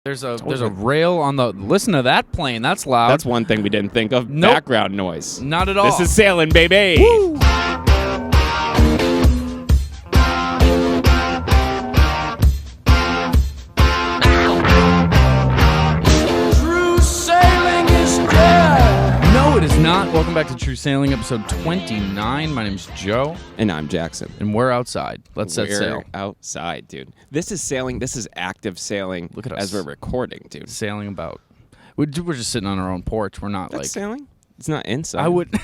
There's a rail on the. Listen to that plane. That's loud. That's one thing we didn't think of. Nope. Background noise. Not at all. This is sailing, baby. Woo! It is not. Welcome back to True Sailing, episode 29. My name's Joe. And I'm Jackson. And we're outside. Let's set sail. We're outside, dude. This is sailing. This is active sailing. Look at us. As we're recording, dude. Sailing about. We're just sitting on our own porch. We're not That's sailing? It's not inside. I would.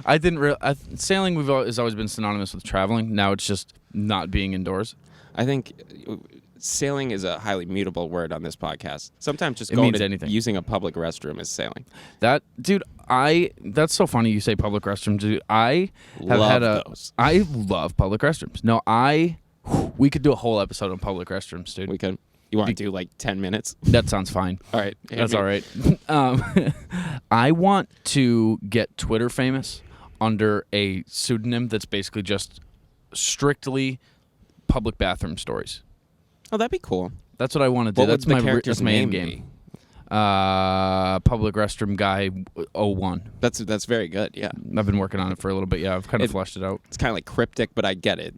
I didn't really. Sailing has always been synonymous with traveling. Now it's just not being indoors. I think sailing is a highly mutable word on this podcast. Sometimes just using a public restroom is sailing. That's so funny you say public restrooms, dude. I love public restrooms. No, we could do a whole episode on public restrooms, dude. We could. You want to do like 10 minutes? That sounds fine. All right. That's all right. I want to get Twitter famous under a pseudonym that's basically just strictly public bathroom stories. Oh, that'd be cool. That's what I want to do. What that's would my the character's end name game. Public restroom guy 01. That's very good. Yeah, I've been working on it for a little bit. Yeah, I've kind of fleshed it out. It's kind of like cryptic, but I get it.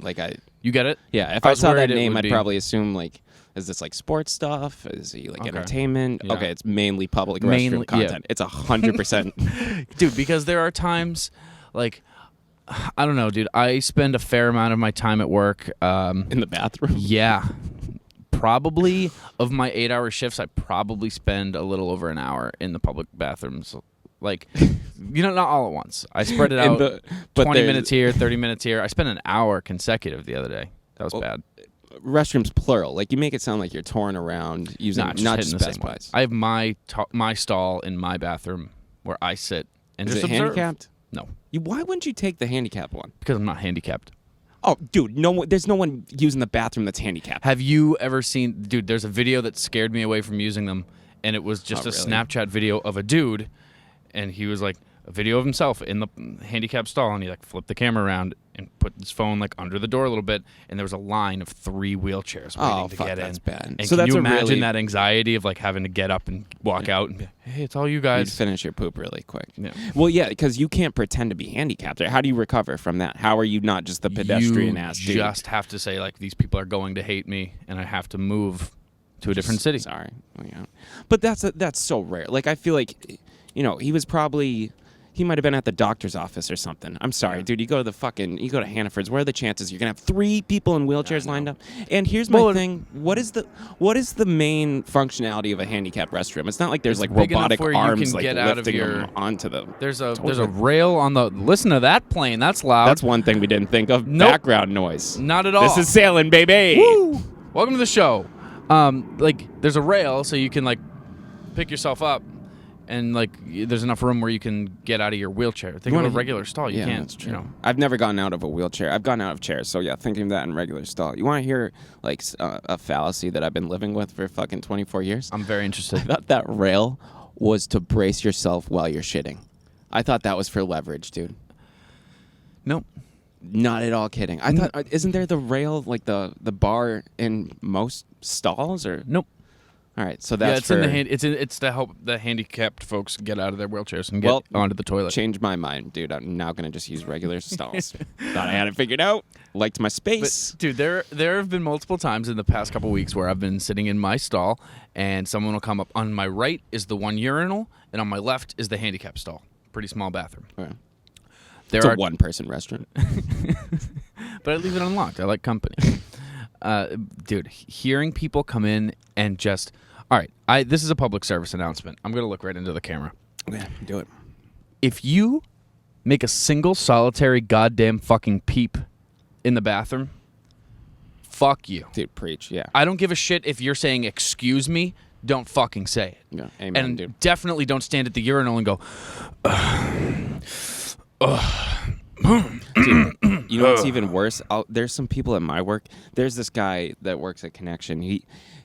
You get it? Yeah. If I saw that name, I'd probably assume like, is this like sports stuff? Is he like entertainment? Yeah. Okay, it's mainly public restroom content. Yeah. It's 100%. Dude, because there are times like, I don't know, dude. I spend a fair amount of my time at work in the bathroom. Yeah. Probably of my 8-hour shifts, I probably spend a little over an hour in the public bathrooms. Like, not all at once. I spread it out 20 minutes here, 30 minutes here. I spent an hour consecutive the other day. That was bad. Restrooms plural. Like, you make it sound like you're touring around using not just best buys. I have my stall in my bathroom where I sit and Is just it observe. handicapped? No. Why wouldn't you take the handicapped one? Because I'm not handicapped. Oh, dude, there's no one using the bathroom that's handicapped. Have you ever seen... Dude, there's a video that scared me away from using them, and it was just a Snapchat video of a dude, and he was like, a video of himself in the handicapped stall, and he like flipped the camera around and put his phone like under the door a little bit, and there was a line of 3 wheelchairs waiting to get in. That's bad. And so can you imagine that anxiety of like having to get up and walk out and be, hey, it's all you guys. You'd finish your poop really quick. Yeah. Well, yeah, because you can't pretend to be handicapped. How do you recover from that? How are you not just the pedestrian ass dude? You just have to say like, these people are going to hate me, and I have to move to a different city. Sorry. Yeah. But that's so rare. Like, I feel like, he might have been at the doctor's office or something. I'm sorry, dude. You go to Hannaford's. What are the chances you're gonna have 3 people in wheelchairs lined up? And here's my thing: what is the main functionality of a handicapped restroom? It's not like there's like robotic arms like lifting them onto them. There's a rail on the. Listen to that plane. That's loud. That's one thing we didn't think of. Nope. Background noise. Not at all. This is sailing, baby. Woo! Welcome to the show. There's a rail so you can like pick yourself up. And, there's enough room where you can get out of your wheelchair. Think of a regular stall. You can't, that's true. I've never gotten out of a wheelchair. I've gotten out of chairs. So, yeah, thinking of that in regular stall. You want to hear, a fallacy that I've been living with for fucking 24 years? I'm very interested. I thought that rail was to brace yourself while you're shitting. I thought that was for leverage, dude. Nope. Not at all kidding. I thought, isn't there the rail, like the bar in most stalls? Or Nope. All right, so that's it's to help the handicapped folks get out of their wheelchairs and get onto the toilet. Change my mind, dude. I'm now gonna just use regular stalls. Thought I had it figured out. Liked my space, but, dude. There have been multiple times in the past couple weeks where I've been sitting in my stall and someone will come up. On my right is the one urinal, and on my left is the handicapped stall. Pretty small bathroom. Okay. It's a one-person restaurant, but I leave it unlocked. I like company. Dude, hearing people come in and just... All right, this is a public service announcement. I'm going to look right into the camera. Okay, do it. If you make a single solitary goddamn fucking peep in the bathroom, fuck you. Dude, preach, yeah. I don't give a shit if you're saying, excuse me, don't fucking say it. Yeah, amen, and dude. Definitely don't stand at the urinal and go, Dude, you know what's even worse? There's some people at my work. There's this guy that works at Connection.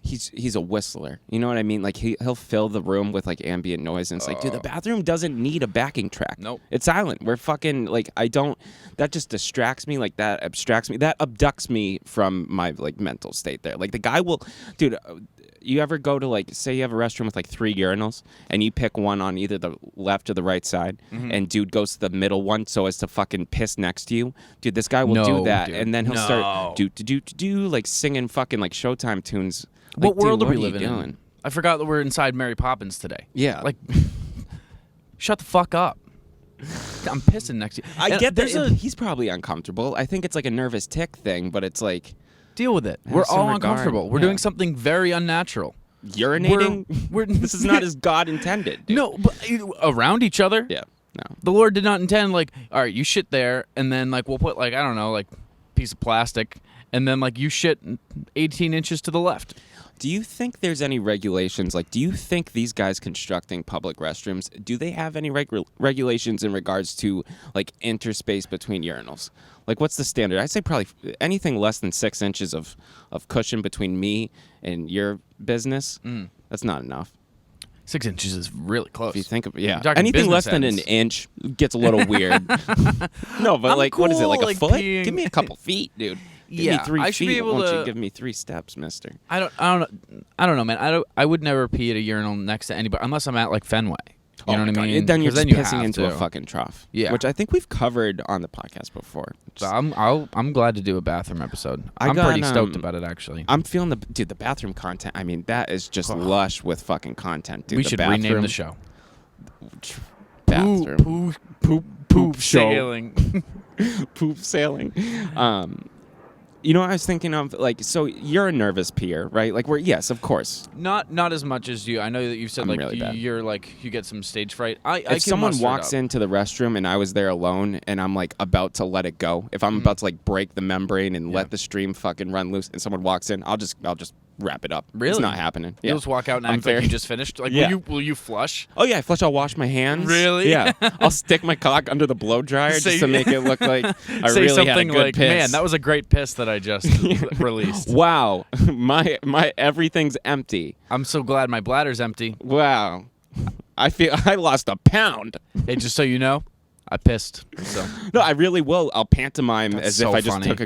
He's a whistler. You know what I mean? Like he'll fill the room with like ambient noise, and it's like, dude, the bathroom doesn't need a backing track. Nope. It's silent. We're fucking like that just distracts me. Like that abstracts me. That abducts me from my like mental state there. Like the guy will, dude. you ever go to like, say you have a restroom with like 3 urinals, and you pick one on either the left or the right side, and dude goes to the middle one so as to fucking piss next to you. Dude, this guy will do that, dude. and then he'll start do like singing fucking like Showtime tunes. Like, What world dude, are we what living doing? in? I forgot that we're inside Mary Poppins today. Yeah, Like, shut the fuck up. I'm pissing next to you. I And get that. there's He's probably uncomfortable. I think it's like a nervous tick thing, but it's like deal with it. Have We're some all regard. uncomfortable. We're Yeah. doing something very unnatural. urinating. We're This is not as God intended. Dude. No, but around each other. Yeah. No. The Lord did not intend like, all right, you shit there, and then like we'll put like I don't know, like piece of plastic, and then like you shit 18 inches to the left. Do you think there's any regulations? Like, do you think these guys constructing public restrooms, do they have any regulations in regards to like interspace between urinals? Like, what's the standard? I'd say probably anything less than 6 inches of cushion between me and your business. That's not enough. 6 inches is really close. If you think of anything business less than ends. an inch gets a little weird. No, but I'm like, what is it? cool, Like a like, foot? peeing. Give me a couple feet, dude. Give Yeah, me 3 I should feet. be able Won't to- you give me 3 steps, mister? I don't know, man. I would never pee at a urinal next to anybody unless I'm at like Fenway. You know what I mean? Then you're 'Cause just you pissing have into a to. fucking trough. Yeah. Which I think we've covered on the podcast before. So I'm glad to do a bathroom episode. I I'm got, pretty stoked about it actually. I'm feeling the bathroom content. I mean, that is just lush with fucking content, dude. We The should bathroom, rename the show. Bathroom. Poop show. sailing. Poop sailing. You know what I was thinking of? Like, so you're a nervous peer, right? Like, yes, of course. Not as much as you. I know that you said I'm like really bad. you're like you get some stage fright. If someone walks into the restroom and I was there alone and I'm like about to let it go, if I'm about to like break the membrane and let the stream fucking run loose, and someone walks in, I'll just wrap it up. Really? It's not happening. You'll just walk out and act like you just finished. Like, Yeah. will you flush? Oh yeah, I flush. I'll wash my hands. Really? Yeah. I'll stick my cock under the blow dryer just to make it look like I Say really something had a good like, piss. "Man, that was a great piss that I just released." Wow, my everything's empty. I'm so glad my bladder's empty. Wow, I feel I lost a pound. Hey, just so you know, I pissed. So No, I really will. I'll pantomime That's as so if I just funny. took a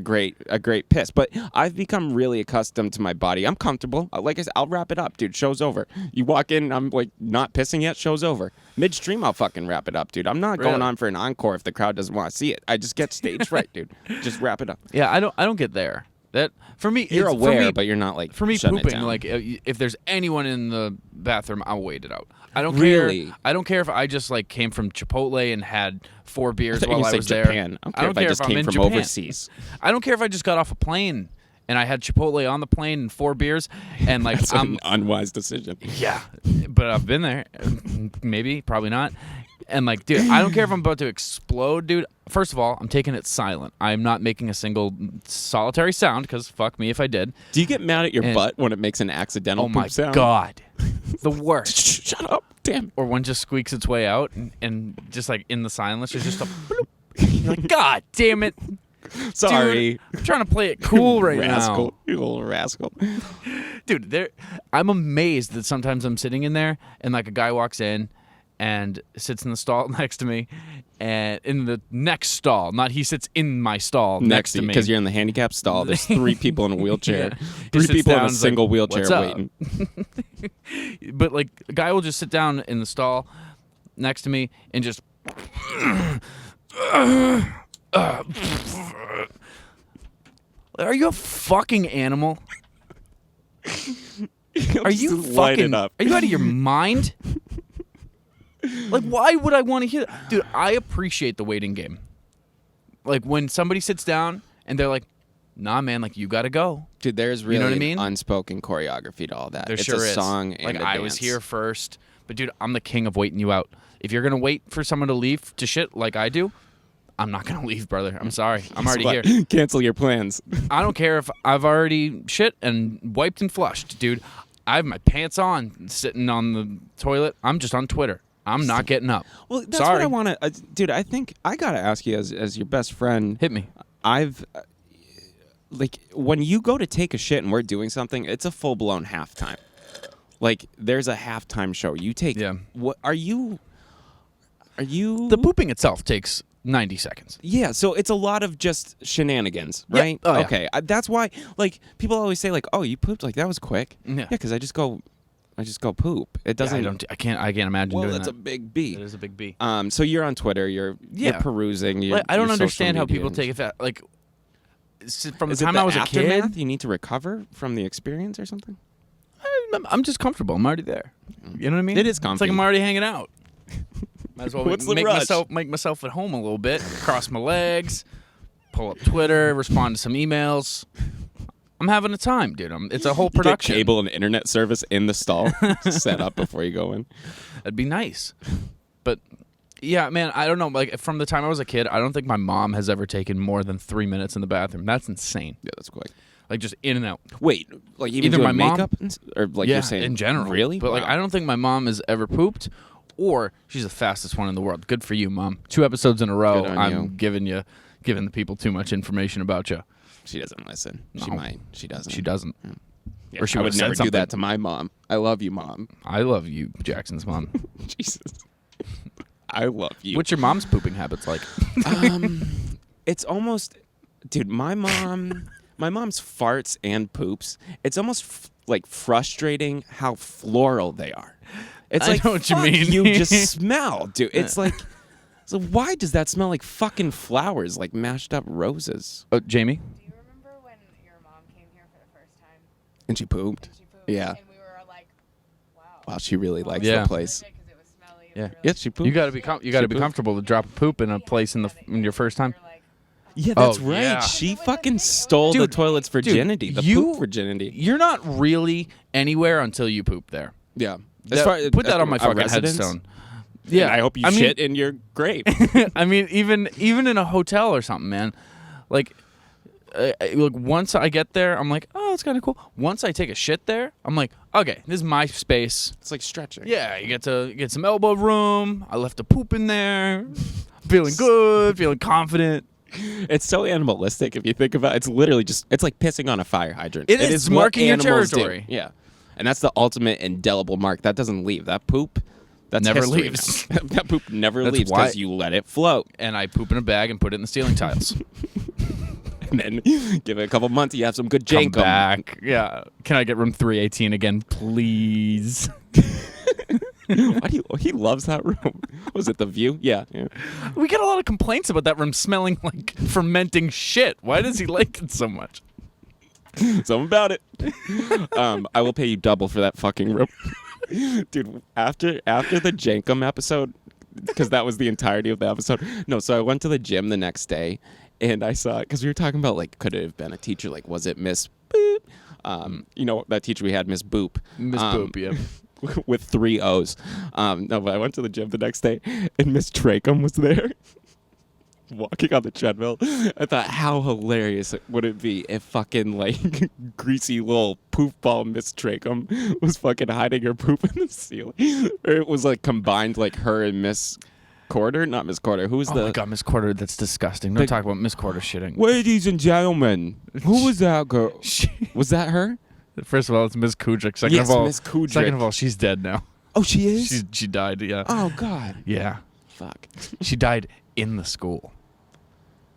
great piss. But I've become really accustomed to my body. I'm comfortable. Like I said, I'll wrap it up, dude. Show's over. You walk in, I'm like not pissing yet. Show's over. Midstream, I'll fucking wrap it up, dude. I'm not going Really? on for an encore if the crowd doesn't want to see it. I just get stage fright, dude. Just wrap it up. yeah, I don't get there. That for me, You're it's, aware, for me, but you're not like for me shutting it pooping. down. Like if there's anyone in the bathroom, I'll wait it out. I don't Really? care. I don't care if I just like came from Chipotle and had 4 beers thought you while I said was there. Japan. I don't care if I just I'm came in from Japan. overseas. I don't care if I just got off a plane and I had Chipotle on the plane and 4 beers and like That's an unwise decision. yeah, but I've been there. Maybe, probably not. And like, dude, I don't care if I'm about to explode, dude. First of all, I'm taking it silent. I'm not making a single solitary sound because fuck me if I did. Do you get mad at your butt when it makes an accidental Oh poop my sound? god, the worst. Shut up. Damn. Or one just squeaks its way out and just like in the silence, there's just a bloop. You're like, god damn it. Sorry. Dude, I'm trying to play it cool right rascal. now. You little rascal. Dude, I'm amazed that sometimes I'm sitting in there and like a guy walks in and sits in the stall next to me, and in the next stall, not he sits in my stall next to me. Because you're in the handicap stall. There's 3 people in a wheelchair. Yeah. He 3 sits people in down a and is single like, wheelchair "What's up?" waiting. But like a guy will just sit down in the stall next to me and just are you a fucking animal? Are you Just light it fucking up. are you out of your mind? Like, why would I want to hear that? Dude, I appreciate the waiting game. Like, when somebody sits down and they're like, nah, man, like, you got to go. Dude, there's really You know what I mean? unspoken choreography to all that. There it's sure a is. song and like, a I dance. was here first. But, dude, I'm the king of waiting you out. If you're going to wait for someone to leave to shit like I do, I'm not going to leave, brother. I'm sorry. I'm already Guess what? here. Cancel your plans. I don't care if I've already shit and wiped and flushed, dude. I have my pants on, sitting on the toilet. I'm just on Twitter. I'm not getting up. Well, that's Sorry. what I want to... dude, I think I got to ask you as your best friend. Hit me. I've... like, when you go to take a shit and we're doing something, it's a full-blown halftime. Like, there's a halftime show. You take... Yeah. What are you... The pooping itself takes 90 seconds. Yeah, so it's a lot of just shenanigans, right? Oh, yeah. Okay, that's why, like, people always say, like, "Oh, you pooped like that was quick." Yeah, because I just go poop. It doesn't. I can't imagine well, doing that's that. a big B. It is a big B. So you're on Twitter. You're perusing. I don't your understand social how people media. take it. Like from the Is time it the I was a aftermath? kid, You need to recover from the experience or something. I'm just comfortable. I'm already there. You know what I mean? It is It's comfy. like I'm already hanging out. Might as well What's the make rush? myself at home a little bit. Cross my legs, pull up Twitter, respond to some emails. I'm having a time, dude. It's a whole production. You get cable and internet service in the stall set up before you go in. That'd be nice. But yeah, man, I don't know. Like from the time I was a kid, I don't think my mom has ever taken more than 3 minutes in the bathroom. That's insane. Yeah, that's quick. Like just in and out. Wait, like even Either doing my mom- makeup or like Yeah, you're saying in general. Really? But like Wow. I don't think my mom has ever pooped, or she's the fastest one in the world. Good for you, Mom. 2 episodes in a row. Good on I'm you. giving the people too much information about you. She doesn't listen. No. She might. She doesn't. She doesn't. Yeah, Or she I would would've said never do something. that to my mom. I love you, Mom. I love you, Jackson's mom. Jesus. I love you. What's your mom's pooping habits like? It's almost, dude. My mom's farts and poops. It's almost like frustrating how floral they are. It's I like know what you fuck mean. You just smell, dude. It's like, so why does that smell like fucking flowers, like mashed up roses? Jamie? Do you remember when your mom came here for the first time? And she pooped. And she pooped? Yeah. And we were like, wow. Wow, she really likes Yeah. the place. Because it was smelly. It Yeah. was really Yes, she pooped. You gotta be pooped. comfortable to drop a poop in a place in your first time. we were like, Yeah, that's Oh, right. yeah. She was fucking like- stole the Dude, toilet's virginity, the you- poop virginity. You're not really anywhere until you poop there. Yeah. Put that on my fucking residence? headstone. Yeah, I hope you I mean- shit in your grave. I mean, even in a hotel or something, man. Like, look, once I get there, I'm like, oh, it's kind of cool. Once I take a shit there, I'm like, okay, this is my space. It's like stretching. Yeah, you get to get some elbow room. I left a poop in there. Feeling good, feeling confident. It's so animalistic if you think about it. It's literally just, it's like pissing on a fire hydrant. It is what marking your animals do. territory. Yeah. And that's the ultimate indelible mark. That doesn't leave. That poop, that's Never history leaves. now. That poop never That's leaves why- because you let it float. And I poop in a bag and put it in the ceiling tiles. And then give it a couple months, you have some good Come jankum. back. Yeah. Can I get room 318 again, please? Why do you, he loves that room. Was it The View? Yeah. We get a lot of complaints about that room smelling like fermenting shit. Why does he like it so much? Something about it. I will pay you double for that fucking room. Dude, after the Jankum episode, because that was the entirety of the episode. No, so I went to the gym the next day, and I saw, because we were talking about, like, could it have been a teacher? Like, was it Miss Boop? You know, that teacher we had, Miss Boop. Miss Boop, yeah. With 3 O's. No, but I went to the gym the next day, and Miss Tracum was there. Walking on the treadmill. I thought, how hilarious would it be if fucking, like, greasy little poof ball Miss Tracum was fucking hiding her poop in the ceiling. Or it was, like, combined, like, her and Miss Quarter. Not Miss Quarter. Who's Oh the... my god, Miss Quarter, that's disgusting. Don't talk about Miss Quarter shitting. Ladies and gentlemen, who was that girl? Was that her? First of all, it's Miss Kudrick. Second Yes, of all, Miss Kudrick. Second of all, she's dead now. Oh, she is? She died. Yeah. Oh, God. Yeah. Fuck. She died in the school.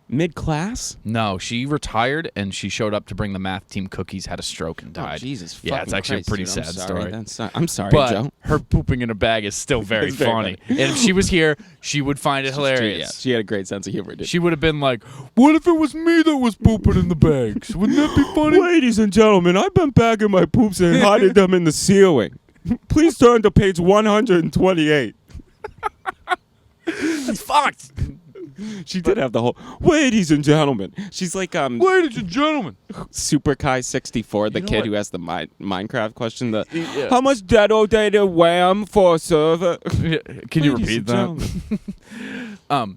Mid-class? No, she retired and she showed up to bring the math team cookies, had a stroke, and died. Oh, Jesus. Yeah, it's fucking actually Christ, a pretty dude, I'm sad sorry. story. I'm sorry, But Joe. her pooping in a bag is still very It's very funny. funny. And if she was here, she would find it hilarious. Yeah, she had a great sense of humor, dude. She would have been like, what if it was me that was pooping in the bags? Wouldn't that be funny? Ladies and gentlemen, I've been bagging my poops and hiding them in the ceiling. Please turn to page 128. That's fucked. She did have the whole, ladies and gentlemen. She's like Ladies and gentlemen. Super Kai 64, the You know kid what? who has the Minecraft question. The Yeah. How much data wham for a server? Can you Ladies repeat and that?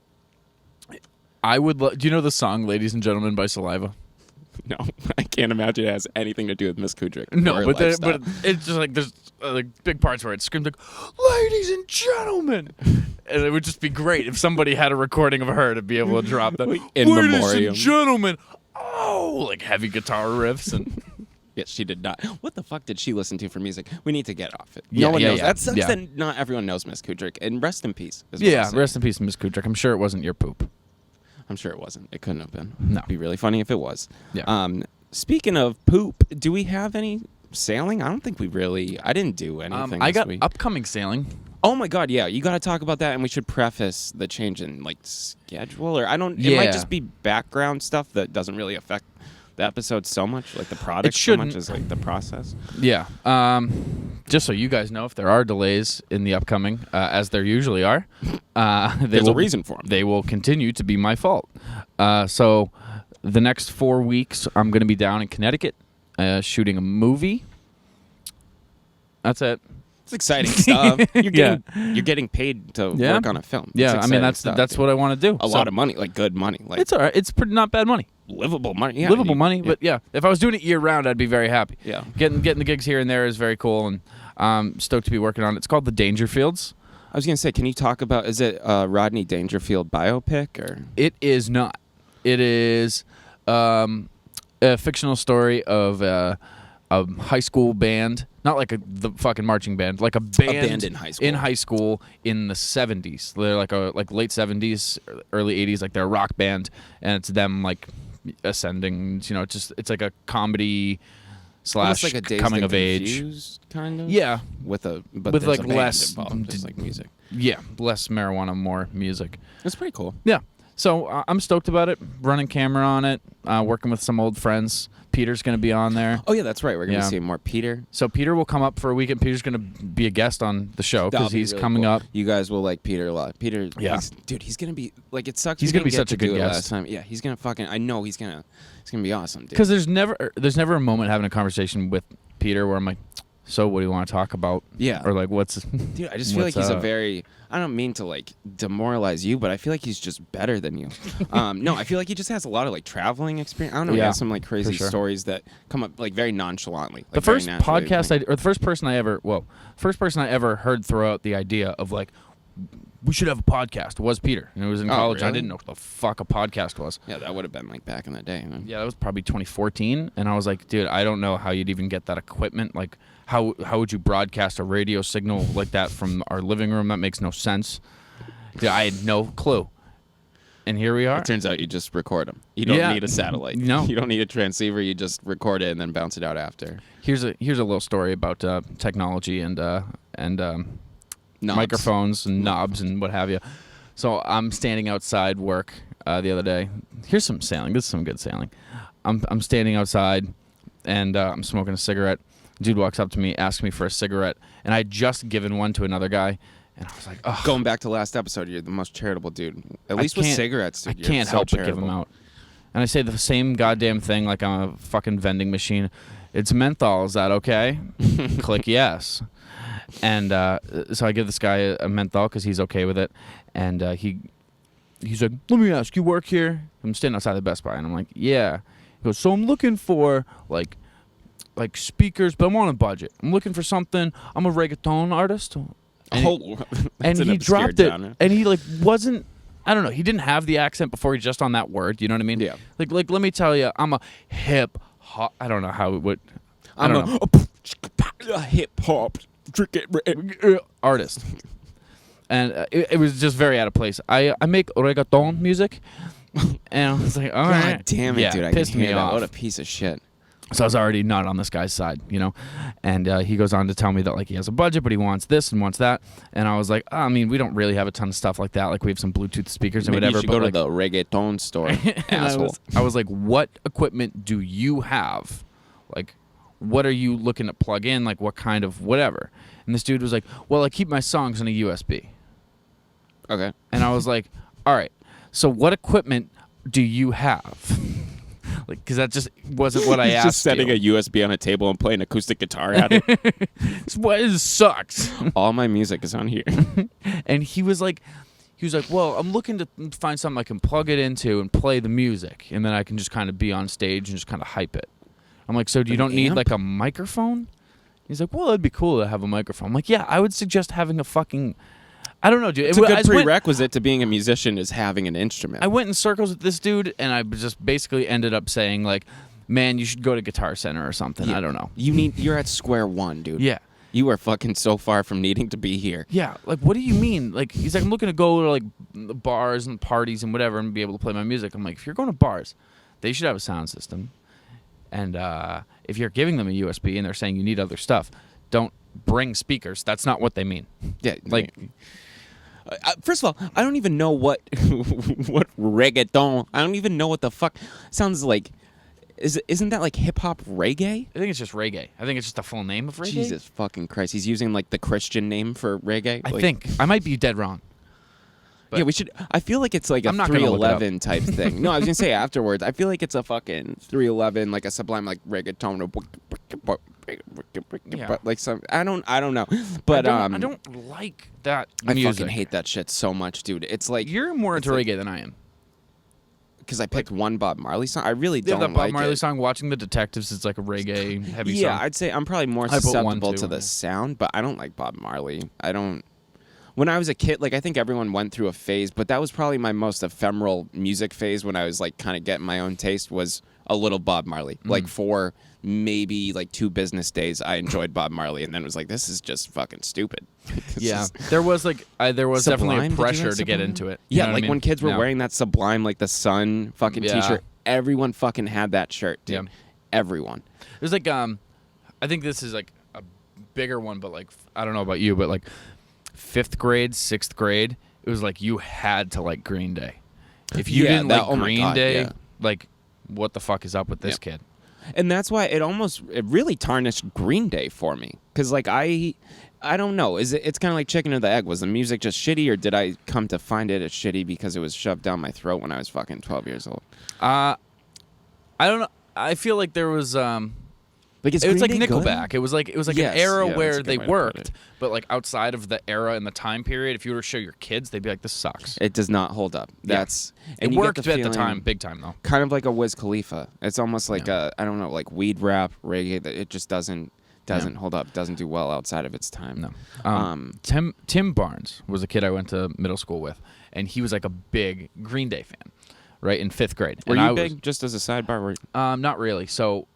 I would. Do you know the song "Ladies and Gentlemen" by Saliva? No, I can't imagine it has anything to do with Miss Kudrick. or No, her but lifestyle. it's just like there's like big parts where it screams like "Ladies and gentlemen," and it would just be great if somebody had a recording of her to be able to drop that. In Ladies memoriam. and gentlemen, oh, like heavy guitar riffs and. Yes, she did not. What the fuck did she listen to for music? We need to get off it. Yeah, no one yeah, knows. yeah, That sucks yeah. that not everyone knows Miss Kudrick. And rest in peace. is what I'll Yeah, say. rest in peace, Miss Kudrick. I'm sure it wasn't your poop. I'm sure it wasn't. It couldn't have been. No. It'd be really funny if it was. Yeah. Speaking of poop, do we have any sailing? I don't think we really. I didn't do anything. I this got week. upcoming sailing. Oh my God, yeah, you got to talk about that, and we should preface the change in like schedule, or I don't. It Yeah. might just be background stuff that doesn't really affect the episode so much, like the product so much as like the process. Yeah. Just so you guys know, if there are delays in the upcoming, as there usually are, There's a reason for them. They will continue to be my fault. So the next 4 weeks, I'm going to be down in Connecticut shooting a movie. That's it. It's exciting stuff. You're getting paid to work on a film. Yeah, I mean that's what I want to do. A lot of money, like good money. Like it's all right. It's pretty not bad money. Livable money. Yeah, Livable money. But yeah, if I was doing it year round, I'd be very happy. Yeah, getting the gigs here and there is very cool, and stoked to be working on it. It's called The Dangerfields. I was gonna say, can you talk about? Is it Rodney Dangerfield biopic or? It is not. It is a fictional story of a high school band. Not like the fucking marching band, like a band in high school. In high school in the 70s. They're like late 70s, early 80s. Like they're a rock band, and it's them like ascending. You know, it's like a comedy / like a Dazed coming and of age Confused, kind of. Yeah, with like a band less involved, just like music. Yeah, less marijuana, more music. That's pretty cool. Yeah. So I'm stoked about it. Running camera on it. Working with some old friends. Peter's going to be on there. Oh yeah, that's right. We're going to see more Peter. So Peter will come up for a weekend. Peter's going to be a guest on the show because he's really coming up. You guys will like Peter a lot. Peter, yeah, he's going to be like it sucks. He's going to be such a good guest. Last time. Yeah, he's going to fucking. I know he's going to be awesome. Dude. Because there's never a moment having a conversation with Peter where I'm like, so what do you want to talk about? Yeah. Or like what's. Dude, I just feel like he's a very. I don't mean to like demoralize you, but I feel like he's just better than you. No, I feel like he just has a lot of like traveling experience. I don't know. He has some like crazy stories that come up like very nonchalantly. Like, the first podcast the first person I ever heard throw out the idea of like we should have a podcast was Peter, and it was in college. Really? I didn't know what the fuck a podcast was. Yeah, that would have been like back in the day. Yeah, that was probably 2014, and I was like, dude, I don't know how you'd even get that equipment. Like, how would you broadcast a radio signal like that from our living room? That makes no sense. Dude, I had no clue. And here we are. It turns out you just record them. You don't need a satellite. No. You don't need a transceiver. You just record it and then bounce it out after. Here's a little story about technology and microphones and knobs and what have you. So I'm standing outside work the other day. Here's some sailing. This is some good sailing. I'm standing outside and I'm smoking a cigarette. Dude walks up to me, asks me for a cigarette, and I had just given one to another guy, and I was like, ugh. Going back to last episode, you're the most charitable dude. At least with cigarettes, dude. I can't help but give them out. And I say the same goddamn thing like I'm a fucking vending machine. It's menthol. Is that okay? Click yes. And so I give this guy a menthol because he's okay with it. And he's like, let me ask, you work here? I'm standing outside the Best Buy, and I'm like, yeah. He goes, so I'm looking for like speakers, but I'm on a budget. I'm looking for something. I'm a reggaeton artist. And he dropped it. Genre. And he like wasn't, I don't know, he didn't have the accent before he just on that word, you know what I mean? Yeah. Like let me tell you, I'm a hip hop, I don't know how it would, I'm a hip hop artist. And it was just very out of place. I make reggaeton music. And I was like, all right. God damn it, dude. I pissed can hear me that. off. What a piece of shit. So I was already not on this guy's side, you know? And he goes on to tell me that, like, he has a budget, but he wants this and wants that. And I was like, I mean, we don't really have a ton of stuff like that. Like, we have some Bluetooth speakers and Maybe whatever. You should go to the reggaeton store, asshole. I was like, what equipment do you have? Like, what are you looking to plug in? Like, what kind of whatever? And this dude was like, well, I keep my songs on a USB. Okay. And I was like, all right, so what equipment do you have? Like, because that just wasn't what I asked. Just setting a USB on a table and playing acoustic guitar at it. It sucks. All my music is on here. And he was like, well, I'm looking to find something I can plug it into and play the music, and then I can just kind of be on stage and just kind of hype it. I'm like, so you don't need like a microphone? He's like, well, it'd be cool to have a microphone. I'm like, yeah, I would suggest having a fucking, I don't know, dude. It's a good prerequisite to being a musician is having an instrument. I went in circles with this dude, and I just basically ended up saying, like, man, you should go to Guitar Center or something. I don't know. You're at square one, dude. Yeah. You are fucking so far from needing to be here. Yeah, like, what do you mean? Like, he's like, I'm looking to go to, like, bars and parties and whatever and be able to play my music. I'm like, if you're going to bars, they should have a sound system. And if you're giving them a USB and they're saying you need other stuff, don't bring speakers. That's not what they mean. Yeah, Like, first of all, I don't even know what what reggaeton. I don't even know what the fuck sounds like. Isn't that like hip hop reggae? I think it's just reggae. I think it's just the full name of reggae. Jesus fucking Christ! He's using like the Christian name for reggae. I think I might be dead wrong. Yeah, we should. I feel like it's like a I'm not gonna look it up. 311 type thing. No, I was gonna say afterwards. I feel like it's a fucking 311, like a sublime, like reggaeton, Yeah. like some. I don't know. But I don't like that I music. fucking hate that shit so much, dude. It's like You're more into like- reggae than I am. because I picked one Bob Marley song. I really Yeah, don't that Bob like Marley it. song, Watching the Detectives, is like a reggae heavy song. Yeah, I'd say I'm probably more I put one, susceptible too, to on there. the sound, but I don't like Bob Marley. I don't. When I was a kid, like I think everyone went through a phase, but that was probably my most ephemeral music phase when I was like kind of getting my own taste was a little Bob Marley. Like for maybe like 2 business days, I enjoyed Bob Marley, and then it was like, this is just fucking stupid. This Yeah, is- there was definitely Sublime? a Did you pressure like to get Sublime? into it. Yeah, You know what like I mean? when kids were Yeah. wearing that Sublime, like the Sun fucking Yeah. t-shirt, everyone fucking had that shirt, dude. Yeah. Everyone. There's like I think this is like a bigger one, but like I don't know about you, but like 5th grade, 6th grade, it was like you had to like Green Day. If you Yeah, didn't that- like oh my Green God, Day, yeah. like what the fuck is up with this Yeah. kid? And that's why it really tarnished Green Day for me. Because, like, I don't know. It's kind of like chicken or the egg. Was the music just shitty, or did I come to find it as shitty because it was shoved down my throat when I was fucking 12 years old? I don't know. I feel like there was Like, is it was like Green Day good? Nickelback. It was like Yes, an era yeah, that's a where good they way to put worked, it. but like outside of the era and the time period, if you were to show your kids, they'd be like, "This sucks." It does not hold up. Yeah. That's It and you get worked at the feeling time, big time though. kind of like a Wiz Khalifa. It's almost like Yeah. I don't know, like weed rap, reggae. That it just doesn't hold up. Doesn't do well outside of its time. No. Tim Barnes was a kid I went to middle school with, and he was like a big Green Day fan, right, in 5th grade. Were and you I big? Just as a sidebar, Not really. So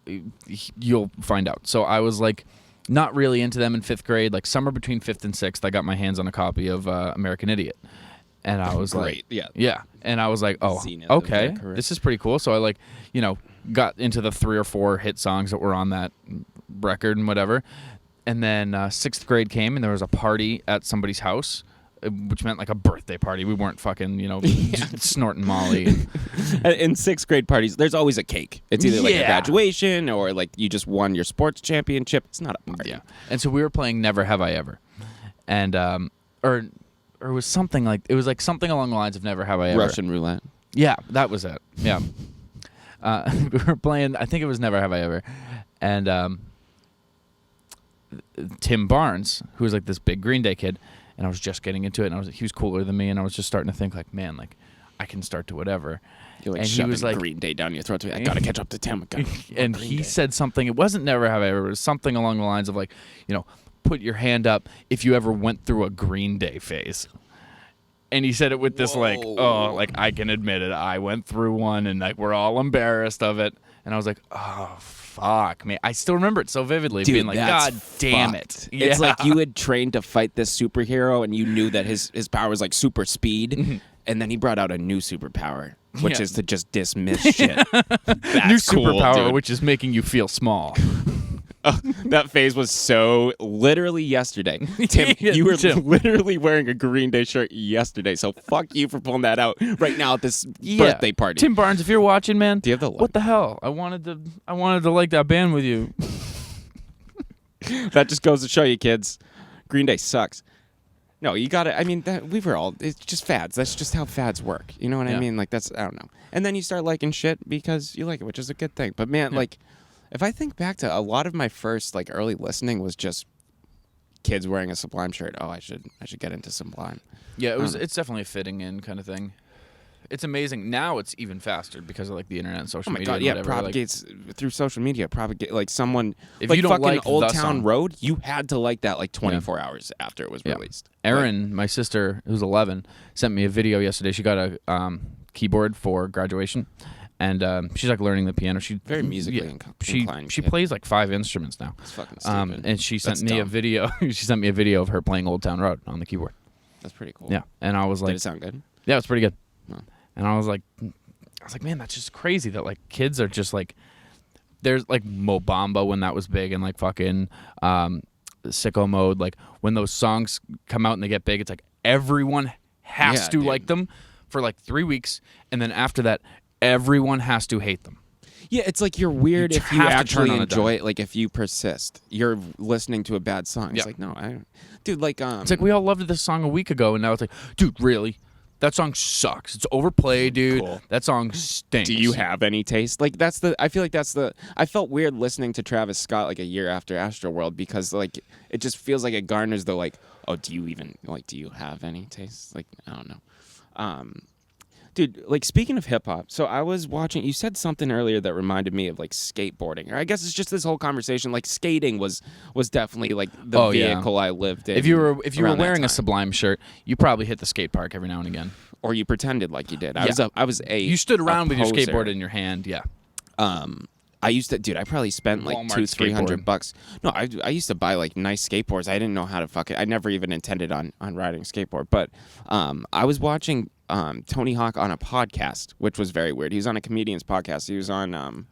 you'll find out. So I was like not really into them in 5th grade. Like somewhere between 5th and 6th, I got my hands on a copy of American Idiot, and I was Great, like, yeah. And I was like, oh, Zenith of okay, their career. this is pretty cool. So I like, got into the 3 or 4 hit songs that were on that record and whatever. And then 6th grade came, and there was a party at somebody's house, which meant like a birthday party. We weren't fucking, snorting Molly. In 6th grade parties, there's always a cake. It's either like a Yeah. graduation or like you just won your sports championship. It's not a party. Yeah. And so we were playing Never Have I Ever. And or it was something like something along the lines of Never Have I Ever. Russian roulette. Yeah, that was it. Yeah. We were playing, I think it was Never Have I Ever. And Tim Barnes, who was like this big Green Day kid, and I was just getting into it, and he was cooler than me, and I was just starting to think like, man, like I can start to whatever. You're like And he shoving was like- Green Day down your throat. I gotta catch up to Tim. And he said something, it wasn't Never Have I Ever, it was something along the lines of like, put your hand up if you ever went through a Green Day phase. And he said it with this like, Whoa. oh, like I can admit it, I went through one, and like we're all embarrassed of it. And I was like, oh fuck, man, I still remember it so vividly, Dude, being like, that's God damn fucked. it. It's Yeah. like you had trained to fight this superhero and you knew that his power was like super speed, and then he brought out a new superpower, which Yeah. is to just dismiss shit. That's new cool, superpower, dude. which is making you feel small. That phase was so literally yesterday. Tim, Yeah, you were Tim. literally wearing a Green Day shirt yesterday, so fuck you for pulling that out right now at this Yeah. birthday party. Tim Barnes, if you're watching, man, Do you have the what the hell? I wanted to like that band with you. That just goes to show you, kids, Green Day sucks. No, you got to. I mean, it's just fads. That's just how fads work. You know what I Yeah. mean? Like, I don't know. And then you start liking shit because you like it, which is a good thing. But man, like, if I think back to a lot of my first, like, early listening was just kids wearing a Sublime shirt. Oh, I should get into Sublime. Yeah, it's definitely a fitting in kind of thing. It's amazing. Now it's even faster because of like the internet and social Oh my media. god, and yeah, whatever. propagates through social media. Propagate like someone If like you don't fucking like Old the Town song. Road. You had to like that like 24 hours after it was Yeah. released. Erin, my sister, who's 11, sent me a video yesterday. She got a keyboard for graduation, and she's like learning the piano. She Very musically inclined. She plays like 5 instruments now. It's fucking stupid. And she sent That's me a dumb. video. She sent me a video of her playing Old Town Road on the keyboard. That's pretty cool. Yeah, and I was like, did it sound good? Yeah, it's pretty good. No. And I was like, man, that's just crazy that like kids are just like, there's like Mobamba when that was big, and like fucking Sicko Mode. Like when those songs come out and they get big, it's like everyone has to like them for like 3 weeks, and then after that, everyone has to hate them. Yeah, it's like you're weird if you have to actually turn on a enjoy dime. it. Like if you persist, you're listening to a bad song. It's Yeah. like no, dude. Like It's like we all loved this song a week ago, and now it's like, dude, really? That song sucks. It's overplayed, dude. Cool. That song stinks. do you have any taste? Like I feel like I felt weird listening to Travis Scott like a year after Astroworld because like it just feels like it garners the like, oh, do you have any taste? Like I don't know. Dude, like speaking of hip hop, so I was watching. You said something earlier that reminded me of like skateboarding, or I guess it's just this whole conversation. Like skating was definitely like the vehicle I lived in. If you were around that wearing a time. Sublime shirt, you probably hit the skate park every now and again. Or you pretended like you did. Yeah. I was a. You stood around with your poser. skateboard in your hand. Yeah. I used to, dude. I probably spent like Walmart $200-300. No, I used to buy like nice skateboards. I didn't know how to fuck it. I never even intended on riding a skateboard. But I was watching Tony Hawk on a podcast, which was very weird. He was on a comedian's podcast. He was on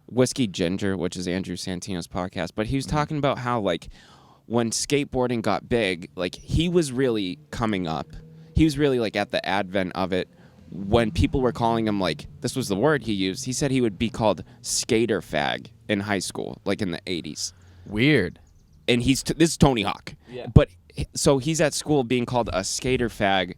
Whiskey Ginger, which is Andrew Santino's podcast. But he was talking about how like when skateboarding got big, like he was really coming up. He was really like at the advent of it. When people were calling him, like, this was the word he used, he said he would be called skater fag in high school, like in the 80s. Weird. And this is Tony Hawk. Yeah. But, so he's at school being called a skater fag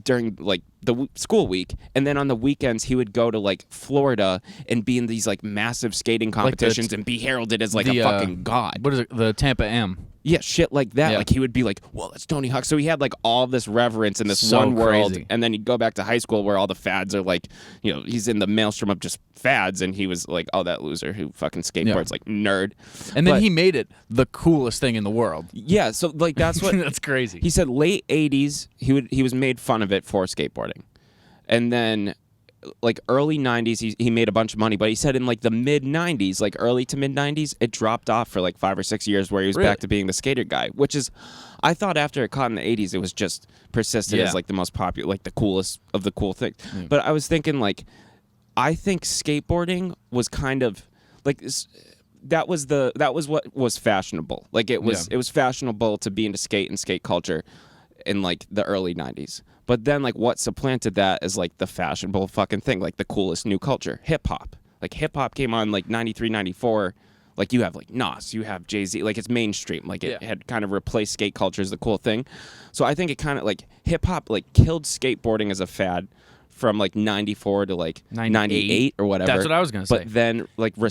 during, like, the school week. And then on the weekends, he would go to, like, Florida and be in these, like, massive skating competitions and be heralded as, like, a fucking god. What is it? The Tampa M. Yeah, shit like that. Yeah. Like he would be like, well, that's Tony Hawk. So he had like all this reverence in this So one world. crazy. And then he'd go back to high school where all the fads are like, you know, he's in the maelstrom of just fads. And he was like, oh, that loser who fucking skateboards, like nerd. And then But- he made it the coolest thing in the world. Yeah, so like that's what That's crazy. he said. Late 80s, he was made fun of it for skateboarding. And then like early 90s, he made a bunch of money. But he said in like the mid 90s, like early to mid 90s, it dropped off for like 5 or 6 years where he was Really? back to being the skater guy, which is, I thought after it caught in the 80s, it was just persisted Yeah. as like the most popular, like the coolest of the cool things. But I was thinking like, I think skateboarding was kind of like, that was what was fashionable. Like it was fashionable to be into skate and skate culture in like the early 90s. But then like what supplanted that is like the fashionable fucking thing, like the coolest new culture, hip hop. Like hip hop came on like 93, 94. Like you have like Nas, you have Jay-Z, like it's mainstream. Like it had kind of replaced skate culture as the cool thing. So I think it kind of like hip hop like killed skateboarding as a fad from like 94 to like 98 or whatever. That's what I was gonna say. But then like exact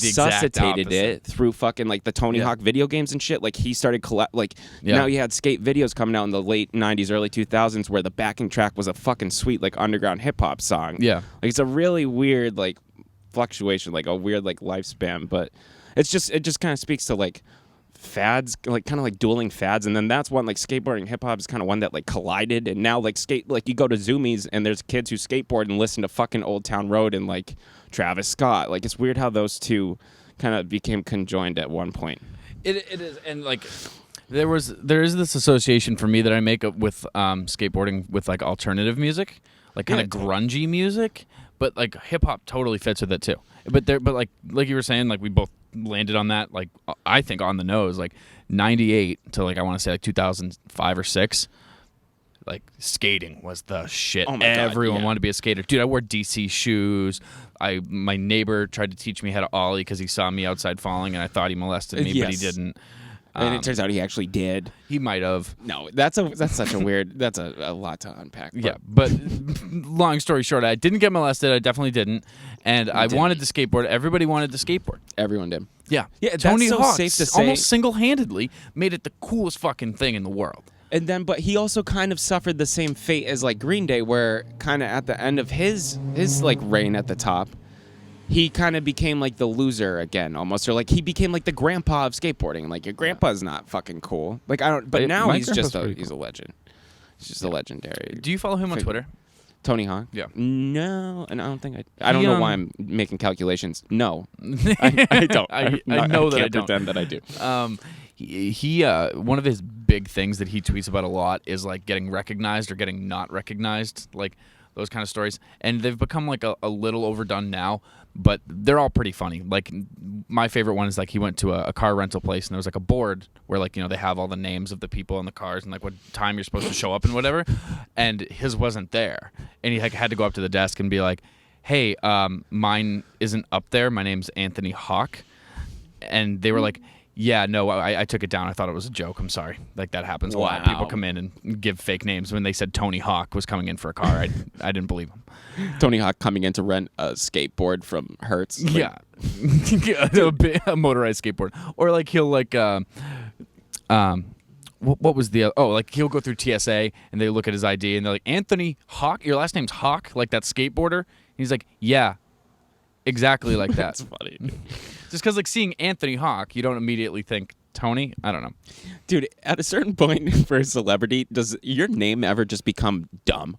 resuscitated opposite. it through fucking like the Tony Hawk video games and shit. Like he started Yeah. now you had skate videos coming out in the late 90s, early 2000s where the backing track was a fucking sweet like underground hip hop song. Yeah. Like it's a really weird like fluctuation, like a weird like lifespan, but it just kind of speaks to like fads, like kind of like dueling fads. And then that's one, like skateboarding and hip hop is kind of one that like collided. And now like skate, like you go to Zoomies and there's kids who skateboard and listen to fucking Old Town Road and like Travis Scott. Like it's weird how those two kind of became conjoined at one point. It is, and like there is this association for me that I make up with skateboarding with like alternative music, like kind of grungy music, but like hip hop totally fits with it too. But like you were saying, like we both landed on that, like I think on the nose, like 98 to like I want to say like 2005 or 6. Like skating was the shit. Oh my God, Everyone wanted to be a skater, dude. I wore DC shoes. My neighbor tried to teach me how to ollie because he saw me outside falling, and I thought he molested me, but he didn't. And it turns out he actually did. He might have. No, that's such a weird. That's a lot to unpack. But. Yeah, but long story short, I didn't get molested. I definitely didn't, and I wanted to skateboard. Everybody wanted to skateboard. Everyone did. Yeah, Yeah, Tony that's so Hawk safe to say. almost single-handedly made it the coolest fucking thing in the world. And then, but he also kind of suffered the same fate as like Green Day, where kind of at the end of his like reign at the top, he kind of became like the loser again, almost, or like he became like the grandpa of skateboarding. Like your grandpa's not fucking cool. Like I don't. But now My he's grandpa's just pretty he's a legend. He's just a legendary. Do you follow him on Twitter? Tony Hawk? Yeah. No, and I don't think I don't know why I'm making calculations. No, I don't. I know that I can't don't. pretend that I do. He one of his big things that he tweets about a lot is like getting recognized or getting not recognized, like those kind of stories. And they've become like a little overdone now, but they're all pretty funny. Like my favorite one is like he went to a car rental place and there was like a board where like, they have all the names of the people in the cars and like what time you're supposed to show up and whatever. And his wasn't there. And he like had to go up to the desk and be like, hey, mine isn't up there. My name's Anthony Hawk. And they were like, yeah, no, I took it down. I thought it was a joke. I'm sorry. Like that happens a lot. People come in and give fake names. When they said Tony Hawk was coming in for a car, I didn't believe him. Tony Hawk coming in to rent a skateboard from Hertz. Like, yeah, a motorized skateboard. Or like he'll like, what was the like he'll go through TSA and they look at his ID and they're like, Anthony Hawk, your last name's Hawk, like that skateboarder. And he's like, yeah, exactly like that. That's funny. Dude. Just because, like, seeing Anthony Hawk, you don't immediately think Tony. I don't know. Dude, at a certain point for a celebrity, does your name ever just become dumb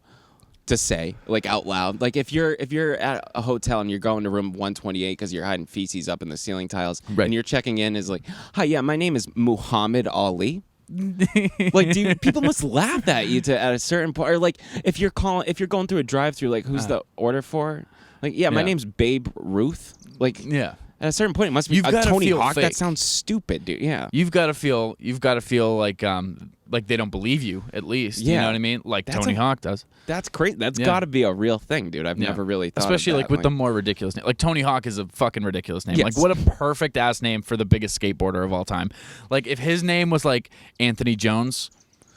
to say, like, out loud? Like, if you're at a hotel and you're going to room 128 because you're hiding feces up in the ceiling tiles, right. And you're checking in is like, hi, yeah, my name is Muhammad Ali. Like, dude, people must laugh at you at a certain point. Or, like, if you're going through a drive-through, like, who's the order for? Like, yeah, my name's Babe Ruth. Like, yeah. At a certain point, it must be Tony Hawk. Fake. That sounds stupid, dude. Yeah, you've got to feel like they don't believe you. At least, you know what I mean. Like Tony Hawk does. That's crazy. That's got to be a real thing, dude. I've never really thought. Especially of that. like with the more ridiculous name. Like Tony Hawk is a fucking ridiculous name. Yes. Like what a perfect ass name for the biggest skateboarder of all time. Like if his name was like Anthony Jones,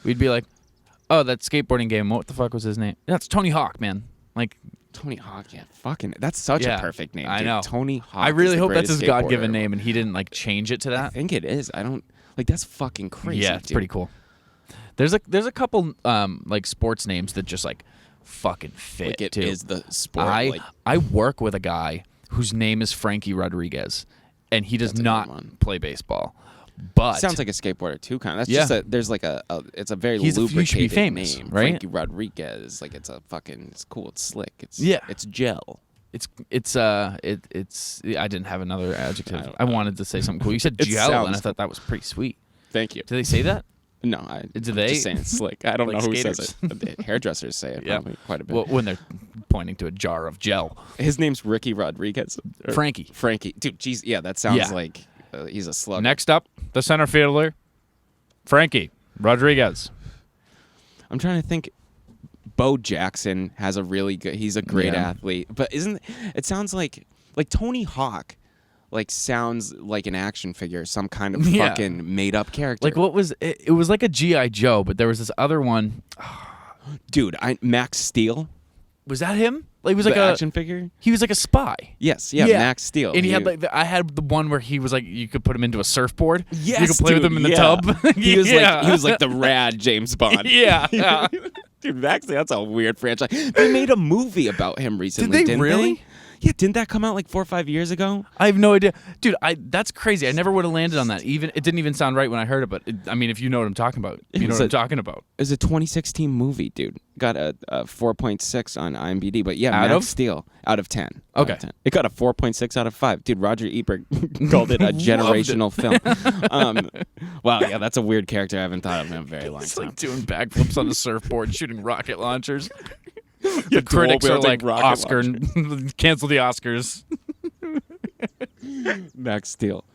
we'd be like, oh, that skateboarding game. What the fuck was his name? That's Tony Hawk, man. Like. Tony Hawk, yeah, fucking, that's such a perfect name. I dude. know. Tony Hawk. I really hope that's his God-given skateboarder. name, and he didn't like change it to that. I think it is. I don't like. That's fucking crazy. Yeah, it's dude. pretty cool. There's a couple like sports names that just like fucking fit. Like it too. is the sport. I work with a guy whose name is Frankie Rodriguez, and he does not play baseball. But sounds like a skateboarder too, kind of. That's just there's like it's a very lubricated he should be famous, name, right? Frankie Rodriguez. Like it's cool. It's slick. It's gel. It's I didn't have another adjective. I wanted to say something cool. You said gel, and I thought that was pretty sweet. Thank you. Do they say that? No, I'm just saying it's slick. I don't like know who skaters. says it. Hairdressers say it probably quite a bit. Well, when they're pointing to a jar of gel. His name's Ricky Rodriguez. Frankie. Dude, geez, yeah, that sounds like he's a slug. Next up, the center fielder, Frankie Rodriguez. I'm trying to think. Bo Jackson has a really good. He's a great athlete, but it sounds like Tony Hawk, like sounds like an action figure, some kind of fucking made up character. Like what was it? It was like a G.I. Joe, but there was this other one. Dude, Max Steel. Was that him? Like he was like the a action figure. He was like a spy. Yes, Max Steel. And he had like I had the one where he was like you could put him into a surfboard. Yes, you could play with him in the tub. He was like the rad James Bond. Yeah. Dude, Max, that's a weird franchise. They made a movie about him recently. Did they really? They? Yeah, didn't that come out like 4 or 5 years ago? I have no idea, dude. That's crazy. I never would have landed on that. Even it didn't even sound right when I heard it. But I mean, if you know what I'm talking about, you know what I'm talking about. It was a 2016 movie, dude. Got a 4.6 on IMDb. But yeah, Max Steel out of 10. Okay, out of 10. It got a 4.6 out of 5. Dude, Roger Ebert called it a generational film. Wow, yeah, that's a weird character I haven't thought of in a very long time. Like doing backflips on a surfboard, shooting rocket launchers. The critics are like Oscar, cancel the Oscars. Max Steel.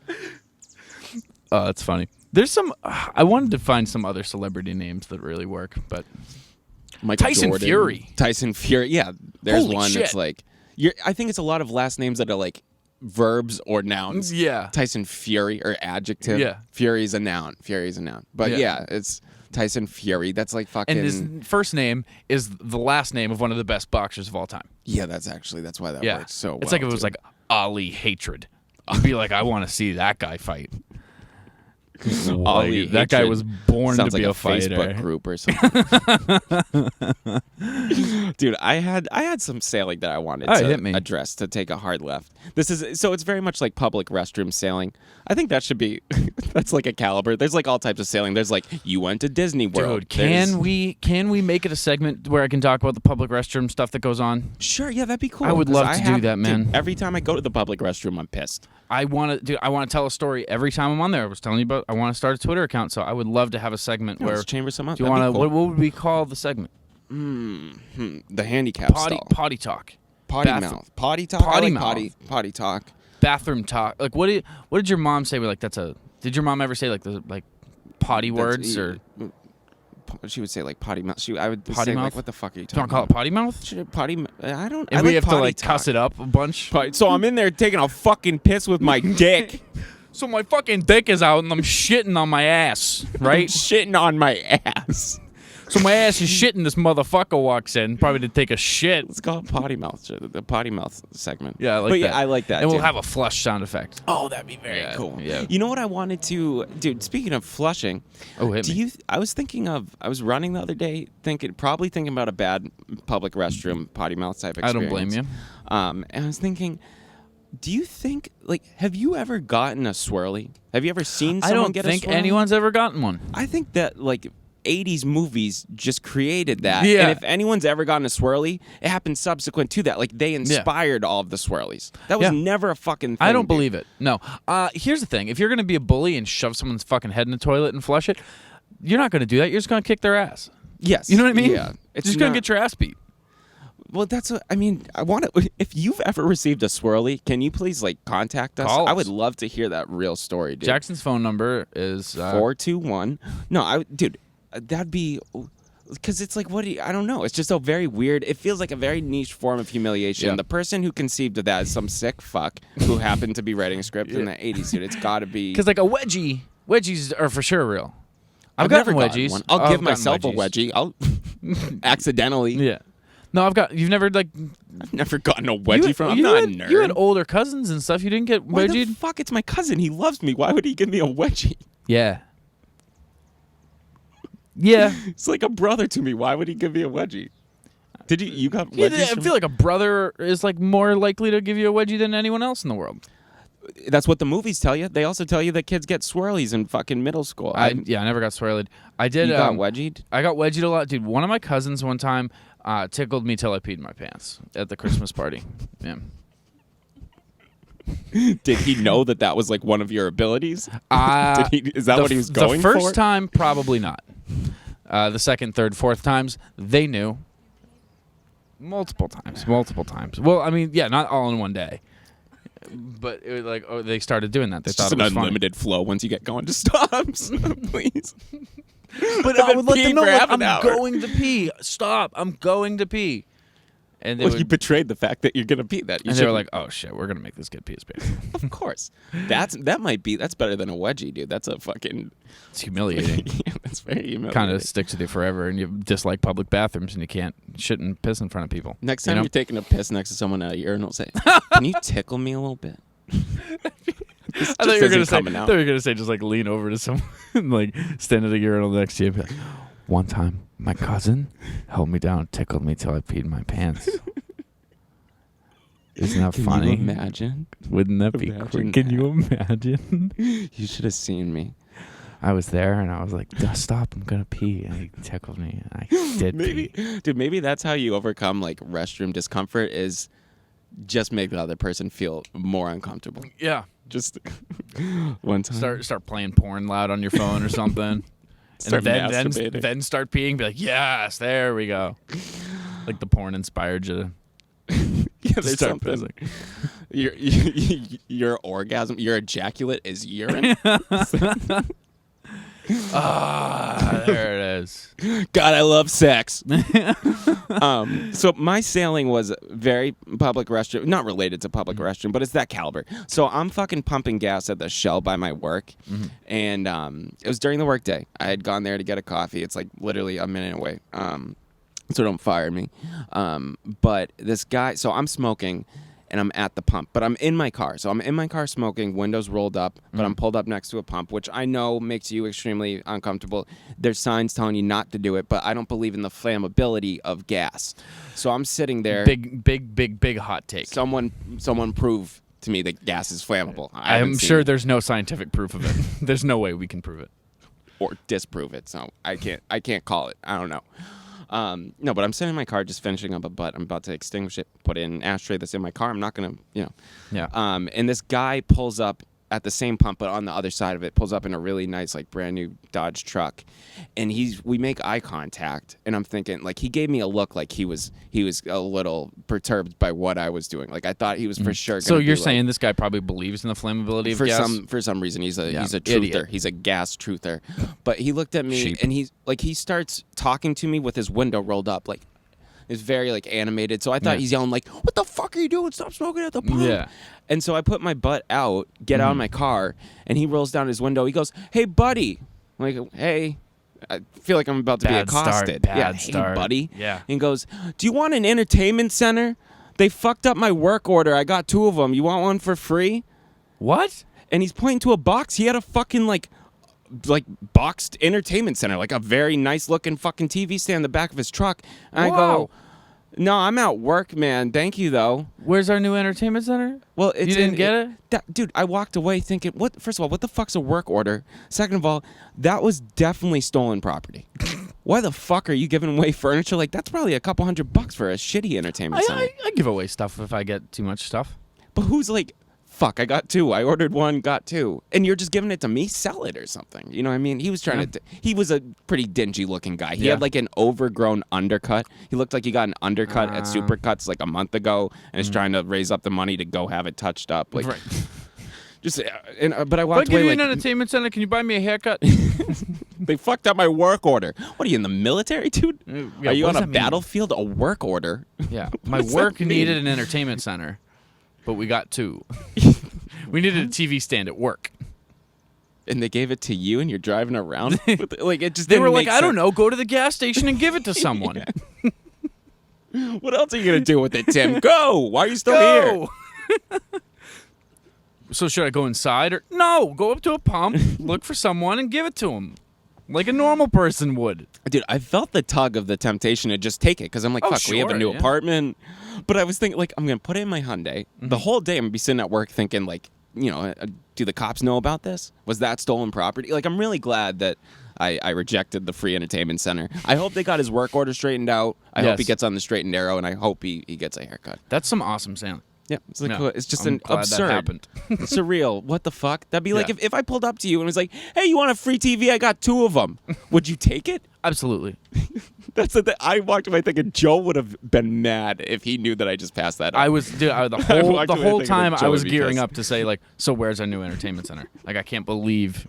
Oh, that's funny. There's some. I wanted to find some other celebrity names that really work, but Tyson Fury. Tyson Fury. Yeah, there's Holy one shit. that's like. I think it's a lot of last names that are like verbs or nouns. Yeah. Tyson Fury or adjective. Yeah. Fury's a noun. But yeah, it's Tyson Fury. That's like fucking. And his first name is the last name of one of the best boxers of all time. Yeah, that's why that works so well. It's like if it was like Ali Hatred. I'd be like, I want to see that guy fight. Ollie that guy hatred. was born Sounds to be like a Facebook fighter. group or something. Dude, I had some sailing that I wanted hit me. to address to take a hard left. It's very much like public restroom sailing. I think that should be that's like a caliber. There's like all types of sailing. There's like you went to Disney World. Dude, can we make it a segment where I can talk about the public restroom stuff that goes on? Sure, yeah, that'd be cool. I would 'cause love to do that, man. Dude, every time I go to the public restroom, I'm pissed. I want to tell a story every time I'm on there. I was telling you about. I want to start a Twitter account, so I would love to have a segment where. Let's chamber some up. Do you want to? What would we call the segment? The handicap stall. Potty talk. Potty Bathroom. mouth. Potty talk. Potty I like mouth. Potty talk. Bathroom talk. Like what did your mom say? Like did your mom ever say like the potty words or? She would say like potty mouth. I would Potty say mouth? like, what the fuck are you Do you talking want to call it potty mouth? Should it potty? I don't. And I we like have to potty like talk. cuss it up a bunch. So I'm in there taking a fucking piss with my dick. So my fucking dick is out and I'm shitting on my ass, right? Shitting on my ass. So my ass is shitting. This motherfucker walks in, probably to take a shit. Let's call it potty mouth. The potty mouth segment. Yeah, I like but that. Yeah, I like that. And too. we'll have a flush sound effect. Oh, that'd be very cool. Yeah. You know what I wanted to, dude? Speaking of flushing, Hit me. I was running the other day, thinking about a bad public restroom potty mouth type experience. I don't blame you. And I was thinking, do you think have you ever gotten a swirly? Have you ever seen someone I don't get think a swirly? anyone's ever gotten one. I think that 80s movies just created that. Yeah. And if anyone's ever gotten a swirly, it happened subsequent to that. Like, they inspired all of the swirlies. That was never a fucking thing. I don't believe it. No. Here's the thing. If you're going to be a bully and shove someone's fucking head in the toilet and flush it, you're not going to do that. You're just going to kick their ass. Yes. You know what I mean? Yeah. You're just going to get your ass beat. Well, that's what I mean. I want to. If you've ever received a swirly, can you please contact us? Call us. I would love to hear that real story, dude. Jackson's phone number is 421. No, dude, that'd be because it's like I don't know. It's just so very weird. It feels like a very niche form of humiliation. Yeah. The person who conceived of that is some sick fuck who happened to be writing a script in the 80s, dude. It's got to be because like a wedgies are for sure real. I've gotten never gotten wedgies. one. I'll I've give gotten myself a wedgie. I'll accidentally. Yeah. No, you've never I've never gotten a wedgie from. I'm not a nerd. You had older cousins and stuff. You didn't get Why the wedgied? fuck? It's my cousin. He loves me. Why would he give me a wedgie? Yeah. Yeah. It's like a brother to me. Why would he give me a wedgie? Did you got Yeah, wedgies? I feel like a brother is more likely to give you a wedgie than anyone else in the world. That's what the movies tell you. They also tell you that kids get swirlies in fucking middle school. I never got swirled. I did. You got wedgied? I got wedgied a lot, dude. One of my cousins one time tickled me till I peed my pants at the Christmas party. Yeah. Did he know that was one of your abilities? Is that what he was going for? The for? first time, probably not. The second, third, fourth times, they knew. Multiple times. Well, I mean, yeah, not all in one day. But it was they started doing that. They It's thought just it was an funny. unlimited flow once you get going to stops. Please. But I would let them know half I'm an hour. going to pee. Stop! I'm going to pee. And they You betrayed the fact that you're gonna pee that. they were like, "Oh shit, we're gonna make this kid pee his pants." of course. That's better than a wedgie, dude. That's a fucking. It's humiliating. Yeah, that's very humiliating. Kind of sticks with you forever, and you dislike public bathrooms, and you can't shit and piss in front of people. Next time you know? you're taking a piss next to someone at a urinal, say, "Can you tickle me a little bit?" I thought you were gonna say just lean over to someone and stand at a urinal next to you and be like, one time my cousin held me down and tickled me till I peed my pants. Isn't that funny? Can you imagine? Wouldn't that be Imagine Can you imagine? You should have seen me. I was there and I was like, stop, I'm gonna pee. And he tickled me and I did pee. Dude, maybe that's how you overcome restroom discomfort is just make the other person feel more uncomfortable. Yeah. Just one time. Start playing porn loud on your phone or something. Start masturbating. Then start peeing. Be like, yes, there we go. Like the porn inspired you to Yeah, there's start something. pissing. Your orgasm, your ejaculate is urine. There it is. God, I love sex. So my sailing was very public restroom, not related to public restroom, but it's that caliber. So I'm fucking pumping gas at the Shell by my work, and it was during the workday. I had gone there to get a coffee. It's literally a minute away. So don't fire me. But this guy, so I'm smoking, and I'm at the pump, but I'm in my car. So I'm in my car smoking, windows rolled up, but I'm pulled up next to a pump, which I know makes you extremely uncomfortable. There's signs telling you not to do it, but I don't believe in the flammability of gas. So I'm sitting there. Big hot take. Someone prove to me that gas is flammable. I'm sure there's no scientific proof of it. There's no way we can prove it. Or disprove it. So I can't call it. I don't know. No, but I'm sitting in my car just finishing up a butt. I'm about to extinguish it, put it in an ashtray that's in my car. I'm not going to, Yeah. And this guy pulls up at the same pump, but on the other side of it, pulls up in a really nice, like, brand new Dodge truck. And we make eye contact, and I'm thinking, like, he gave me a look like he was a little perturbed by what I was doing. Like, I thought he was for sure gonna So you're be saying this guy probably believes in the flammability of for gas? For some reason, he's a truther. Idiot. He's a gas truther. But he looked at me, Sheep. and he starts talking to me with his window rolled up, like, it's very, like, animated. So I thought he's yelling, like, what the fuck are you doing? Stop smoking at the pump. Yeah. And so I put my butt out, get out of my car, and he rolls down his window. He goes, hey, buddy. I'm like, hey. I feel like I'm about to be accosted. Bad Hey, start. buddy. Yeah. And he goes, do you want an entertainment center? They fucked up my work order. I got 2 of them. You want one for free? What? And he's pointing to a box. He had a fucking, like boxed entertainment center, like a very nice looking fucking TV stand in the back of his truck. And I go, no, I'm at work, man. Thank you, though. Where's our new entertainment center? Well, it's you didn't get it? Dude, I walked away thinking, first of all, what the fuck's a work order? Second of all, that was definitely stolen property. Why the fuck are you giving away furniture? Like, that's probably a couple $100 for a shitty entertainment center. I give away stuff if I get too much stuff. But who's like, fuck, I got 2. I ordered 1, got 2. And you're just giving it to me? Sell it or something. You know what I mean? He was trying to... He was a pretty dingy looking guy. He had like an overgrown undercut. He looked like he got an undercut at Supercuts like a month ago and is trying to raise up the money to go have it touched up. Like, Right. Just, but I walked If I give away you like... an entertainment center, can you buy me a haircut? They fucked up my work order. What are you, in the military, dude? Yeah, are you what on does a that mean? battlefield? A work order? Yeah. My does that work mean? needed an entertainment center, but we got 2. We needed a TV stand at work. And they gave it to you and you're driving around? Like, it just They didn't were like, make I don't sense. know, go to the gas station and give it to someone. What else are you going to do with it, Tim? Go! Why are you still here? Go! So should I go inside or no? Go up to a pump, look for someone, and give it to them, like a normal person would. Dude, I felt the tug of the temptation to just take it because I'm like, fuck, we have a new apartment. But I was thinking, like, I'm going to put it in my Hyundai. The whole day I'm going to be sitting at work thinking, like, do the cops know about this? Was that stolen property? Like, I'm really glad that I rejected the free entertainment center. I hope they got his work order straightened out. I hope he gets on the straight and narrow, and I hope he gets a haircut. That's some awesome sailing. Yeah, it's like No, it's just I'm an glad absurd, that happened. surreal. What the fuck? That'd be like Yeah. if I pulled up to you and was like, "Hey, you want a free TV? I got 2 of them." Would you take it? Absolutely. That's the thing. I walked away thinking Joe would have been mad if he knew that I just passed that up. I was the walked whole away thinking time that I Joe was would be gearing pissed. up to say, like, so where's our new entertainment center? Like, I can't believe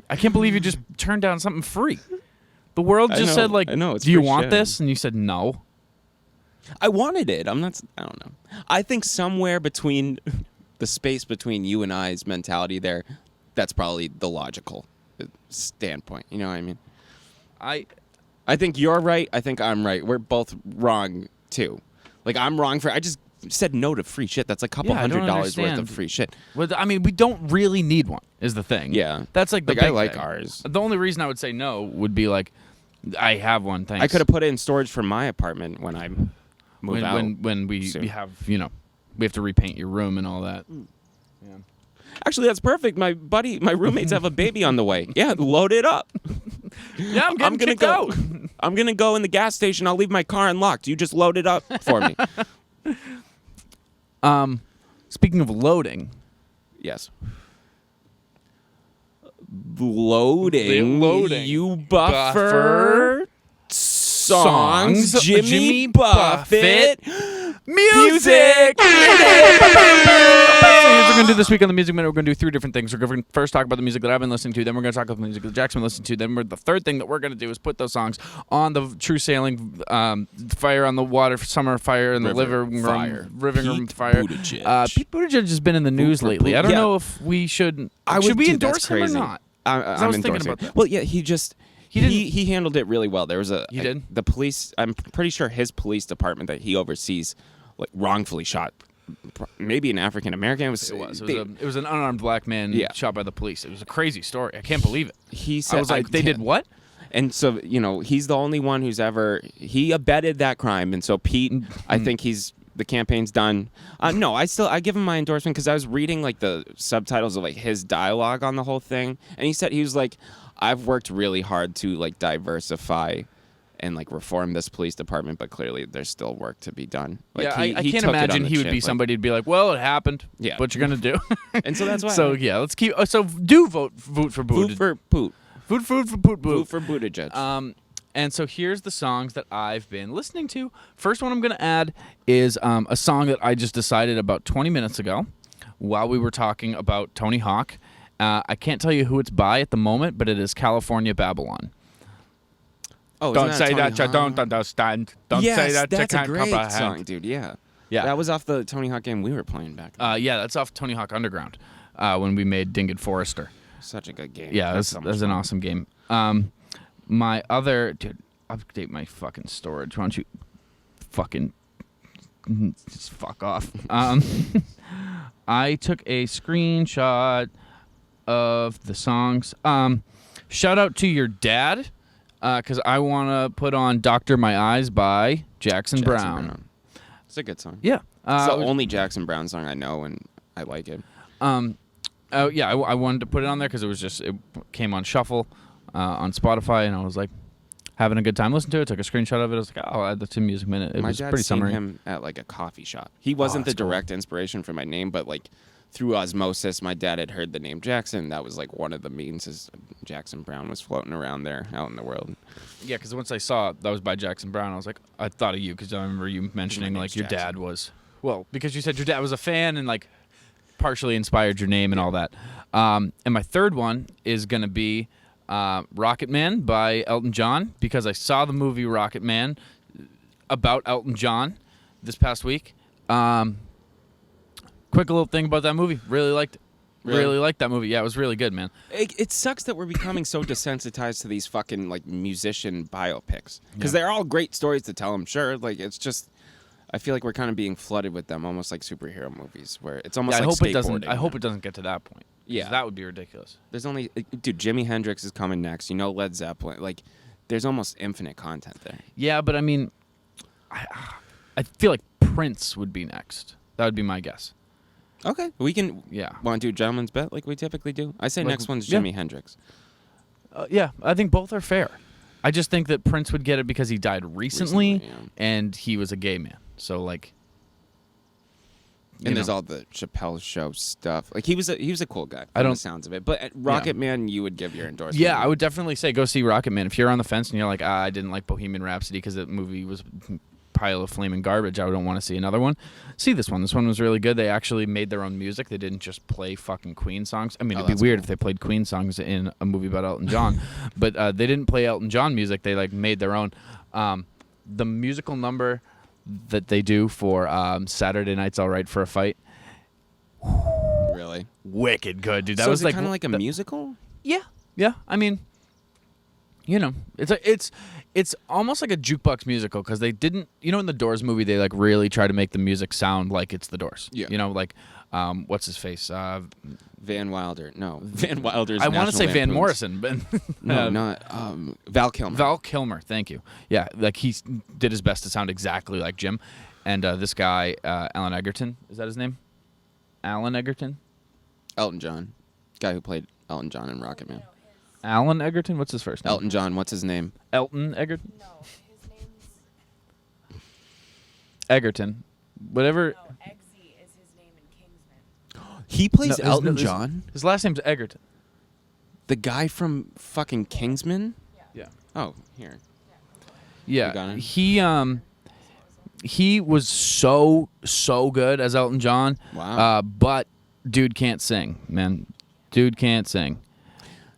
you just turned down something free. The world I just know, said, like, I know, it's do you free want shit. this? And you said no. I wanted it. I don't know. I think somewhere between the space between you and I's mentality there, that's probably the logical standpoint. You know what I mean? I think you're right. I think I'm right. We're both wrong too. Like, I'm wrong I just said no to free shit. That's a couple Yeah, I don't $100 worth understand. of free shit. Well, I mean, we don't really need one, is the thing. Yeah. That's like the Like, I big like thing. ours. The only reason I would say no would be, like, I have one, thanks. I could have put it in storage for my apartment when I move out. When we soon. have, we have to repaint your room and all that. Yeah. Actually, that's perfect. My roommates have a baby on the way. Yeah, load it up. Yeah, I'm gonna kicked go. out. I'm gonna go in the gas station. I'll leave my car unlocked. You just load it up for me. Speaking of loading, Yes. Loading. Loading. You buffer. Songs. Jimmy Buffett. music. So here's what we're gonna do this week on the Music Minute. We're gonna do 3 different things. We're gonna first talk about the music that I've been listening to. Then we're gonna talk about the music that Jackson been listening to. Then the third thing that we're gonna do is put those songs on the True Sailing, Fire on the Water, Summer Fire in the River Living Room, Fire. Living Room Pete Fire. Buttigieg. Pete Buttigieg has been in the news lately. I don't yeah. know if we should. Should Should we that's endorse him or crazy. not? I'm I was thinking endorsing about it. that. Well, yeah, he didn't- handled it really well. There was He did? the police. I'm pretty sure his police department that he oversees, like, wrongfully shot maybe an African American. It was an unarmed black man shot by the police. It was a crazy story. I can't believe it. He said, I was like, they did what? And so, he's the only one who's he abetted that crime. And so Pete, I think the campaign's done. No, I give him my endorsement because I was reading like the subtitles of like his dialogue on the whole thing. And he was like, I've worked really hard to like diversify and like reform this police department, but clearly there's still work to be done. Like, I can't imagine he would be somebody to be like, well, it happened. Yeah. What you're going to do? And so that's why. So yeah, let's keep, do vote for Buttigieg. Vote for Poot. Vote for Poot. Vote for Buttigieg. And so here's the songs that I've been listening to. First one I'm going to add is a song that I just decided about 20 minutes ago while we were talking about Tony Hawk. I can't tell you who it's by at the moment, but it is California Babylon. Oh, don't say that you don't understand. Don't say that you can't great comprehend. Song, dude. Yeah. That was off the Tony Hawk game we were playing back then. Yeah, that's off Tony Hawk Underground when we made Dinged Forester. Such a good game. Yeah, that's an awesome game. My other... Dude, update my fucking storage. Why don't you fucking... Just fuck off. I took a screenshot of the songs. Shout out to your dad, because I want to put on Doctor My Eyes by Jackson Brown. It's a good song. Yeah. It's the only Jackson Brown song I know, and I like it. Oh yeah, I wanted to put it on there because it came on shuffle on Spotify, and I was like having a good time listening to it. Took a screenshot of it. I was like, I'll add that to Music Minute. It was pretty summary. My dad seen him at like a coffee shop. He wasn't the direct inspiration for my name, but like through osmosis, my dad had heard the name Jackson. That was like one of the means is Jackson Brown was floating around there out in the world. Yeah, because once I saw that was by Jackson Brown, I was like, I thought of you because I remember you mentioning like your dad was because you said your dad was a fan and like partially inspired your name and all that. And my third one is gonna be Rocket Man by Elton John because I saw the movie Rocket Man about Elton John this past week. Quick little thing about that movie. Really liked it. Really liked that movie. Yeah, it was really good, man. It sucks that we're becoming so desensitized to these fucking like musician biopics because they're all great stories to tell. I'm sure. Like it's just, I feel like we're kind of being flooded with them, almost like superhero movies, where it's almost like skateboarding. I hope it doesn't get to that point. Yeah, that would be ridiculous. There's only, dude, Jimi Hendrix is coming next. Led Zeppelin. Like, there's almost infinite content there. Yeah, but I mean, I feel like Prince would be next. That would be my guess. Okay, we can. Yeah. Want to do gentleman's bet like we typically do? I say next one's Jimi Hendrix. Yeah, I think both are fair. I just think that Prince would get it because he died recently and he was a gay man. So like, and there's all the Chappelle Show stuff. Like he was a cool guy. From the sounds of it. But Rocket Man, you would give your endorsement. Yeah, I would definitely say go see Rocket Man. If you're on the fence and you're like, I didn't like Bohemian Rhapsody because the movie was a pile of flaming garbage, I don't want to see another one. See this one. This one was really good. They actually made their own music. They didn't just play fucking Queen songs. I mean, it'd be weird if they played Queen songs in a movie about Elton John. But they didn't play Elton John music. They like made their own. The musical number that they do for Saturday Night's All Right for a Fight. Really? Wicked good, dude. That so was is it kind of like a musical? Yeah. Yeah. I mean, it's almost like a jukebox musical because they didn't, in the Doors movie, they like really try to make the music sound like it's the Doors. Yeah. Like, what's his face? Van Wilder. No, Van Wilder's I want to say Van Lampoons. Morrison, but no, not Val Kilmer. Val Kilmer, thank you. Yeah, like he did his best to sound exactly like Jim. And this guy, Alan Egerton, is that his name? Alan Egerton? Elton John. Guy who played Elton John in Rocket Man. Alan Egerton? What's his first name? Elton John. What's his name? Elton Egerton? No, his name's... Egerton. Whatever. No, Eggsy is his name in Kingsman. He plays Elton John? His last name's Egerton. The guy from fucking Kingsman? Yeah. Oh, here. Yeah. He was so good as Elton John. Wow. But dude can't sing, man. Dude can't sing.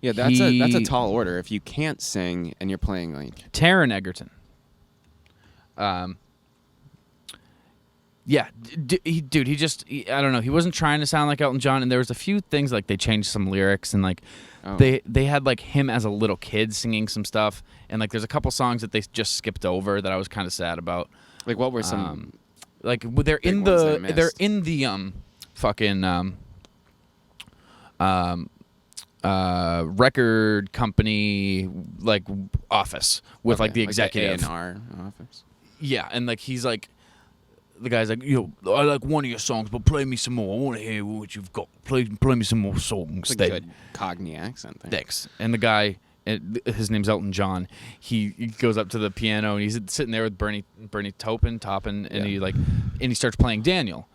Yeah, that's a tall order. If you can't sing and you're playing like Taron Egerton. Yeah, he I don't know. He wasn't trying to sound like Elton John, and there was a few things like they changed some lyrics and like they had like him as a little kid singing some stuff, and like there's a couple songs that they just skipped over that I was kind of sad about. Like what were some? like they're in ones I the missed. they're in the fucking record company like office with like the executive A&R office. Yeah, and like he's like, the guy's like, I like one of your songs, but play me some more. I want to hear what you've got. Play me some more songs. It's a good Cockney accent thing. Thanks. And the guy, his name's Elton John. He goes up to the piano and he's sitting there with Bernie Taupin, and he starts playing Daniel.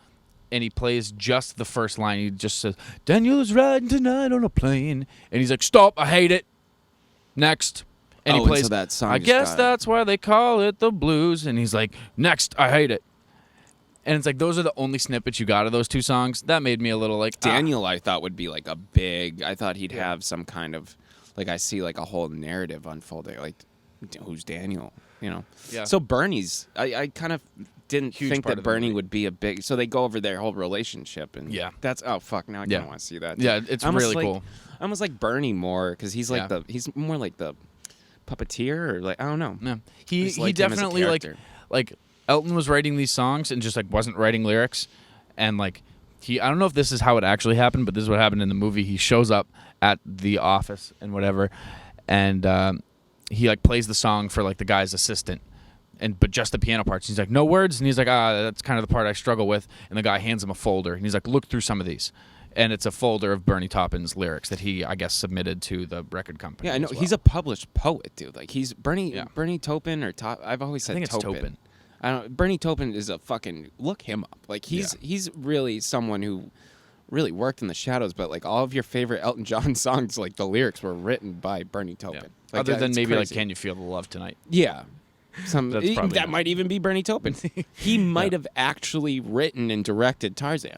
And he plays just the first line. He just says, "Daniel is riding tonight on a plane." And he's like, "Stop! I hate it." Next. And he plays so that song I guess that's why they call it the blues. And he's like, "Next! I hate it." And it's like, those are the only snippets you got of those two songs. That made me a little like... Daniel, I thought, would be like a big... I thought he'd have some kind of... Like, I see like a whole narrative unfolding. Like, who's Daniel? You know? Yeah. So Bernie's... I kind of didn't Huge think part that of the Bernie movie. would be a big... So they go over their whole relationship. And Yeah. That's... Oh, fuck. Now I kind of want to see that. Yeah, it's almost really like, cool. I almost like Bernie more, because he's like Yeah. He's more like the puppeteer, or like... I don't know. Yeah. I He just liked him as a definitely character. like Elton was writing these songs and just like wasn't writing lyrics, and like I don't know if this is how it actually happened, but this is what happened in the movie. He shows up at the office and whatever, and he like plays the song for like the guy's assistant, but just the piano parts. He's like, no words, and he's like, that's kind of the part I struggle with. And the guy hands him a folder, and he's like, look through some of these. And it's a folder of Bernie Taupin's lyrics that he, I guess, submitted to the record company. Yeah, I know. as well. He's a published poet, dude. Like, he's Bernie Taupin or I've always said I think it's Taupin. I don't. Bernie Taupin is a fucking... Look him up. Like, he's really someone who really worked in the shadows, but like all of your favorite Elton John songs, like the lyrics were written by Bernie Taupin. Yeah. Like, Other than it's maybe crazy. like Can You Feel the Love Tonight? Yeah. That's probably that not. might even be Bernie Taupin. He might have actually written and directed Tarzan.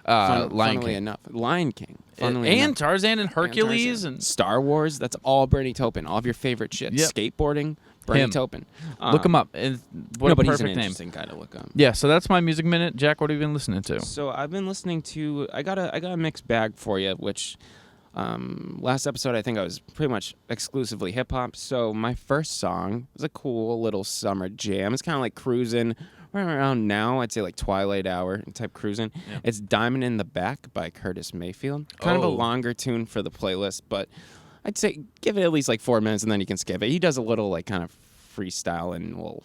Lion Funnily King. enough. Lion King. Funnily And enough. Tarzan and Hercules Tarzan. and Star Wars. That's all Bernie Taupin. All of your favorite shit. Yep. Skateboarding. Bernie Him. Taupin. Look him up. And what no, a but perfect he's an name. interesting guy to look up. Yeah, so that's my music minute. Jack, what have you been listening to? So I've been listening to. I got a mixed bag for you, which last episode I think I was pretty much exclusively hip hop. So my first song was a cool little summer jam. It's kind of like cruising right around now. I'd say like twilight hour type cruising. Yeah. It's "Diamond in the Back" by Curtis Mayfield. Kind of a Oh. longer tune for the playlist, but I'd say give it at least like 4 minutes and then you can skip it. He does a little like kind of freestyle and will.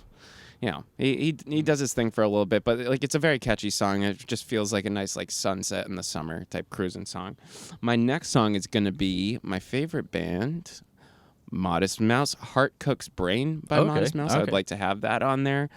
You know, he does his thing for a little bit, but like it's a very catchy song. It just feels like a nice like sunset in the summer type cruising song. My next song is gonna be my favorite band, Modest Mouse, "Heart Cook's Brain" by Okay, Modest Mouse. okay. I'd like to have that on there.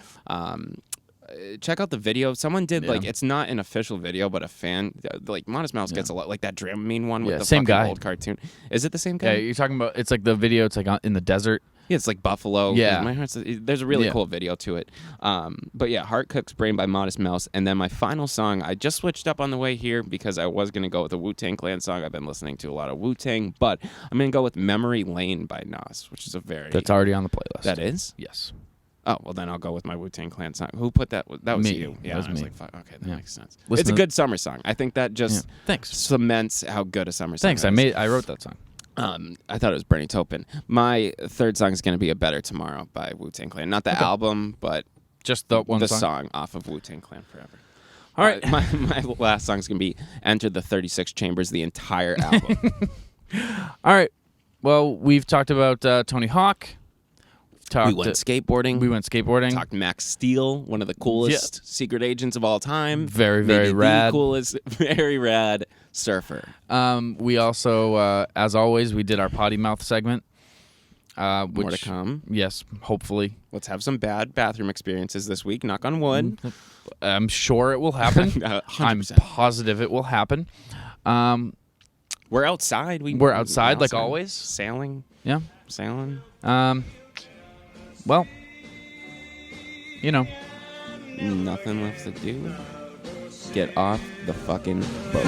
Check out the video. Someone did like, it's not an official video, but a fan, like Modest Mouse gets a lot, like that Dramamine one with Yeah, the same fucking guy. old cartoon. Is it the same guy? Yeah, you're talking about, it's like the video, it's like in the desert. Yeah, it's like Buffalo. Yeah. My heart's, there's a really Yeah. cool video to it. But yeah, "Heart Cook's Brain" by Modest Mouse. And then my final song, I just switched up on the way here because I was going to go with a Wu-Tang Clan song. I've been listening to a lot of Wu-Tang, but I'm going to go with "Memory Lane" by Nas, which is a very... That's already on the playlist. That is? Yes. Oh, well, then I'll go with my Wu-Tang Clan song. Who put that? That was Me. you. Yeah, That was I was me. like, fuck, okay, that Yeah. makes sense. Listen it's a to- good summer song. I think that just Thanks. cements how good a summer song Thanks. is. I wrote that song. I thought it was Bernie Taupin. My third song is going to be "A Better Tomorrow" by Wu-Tang Clan. Not the album, but Just the one the song. song off of Wu-Tang Clan Forever. All right. My last song is going to be "Enter the 36 Chambers," the entire album. All right. Well, we've talked about Tony Hawk. We went skateboarding. We went skateboarding. Talked Max Steel, one of the coolest secret agents of all time. Very, Maybe very the rad. coolest, very rad surfer. We also, as always, we did our potty mouth segment. Which, More to come. Yes, hopefully. Let's have some bad bathroom experiences this week. Knock on wood. I'm sure it will happen. 100%. I'm positive it will happen. We're outside. We're outside like always. Sailing. Yeah. Sailing. Well, you know. Nothing left to do. Get off the fucking boat.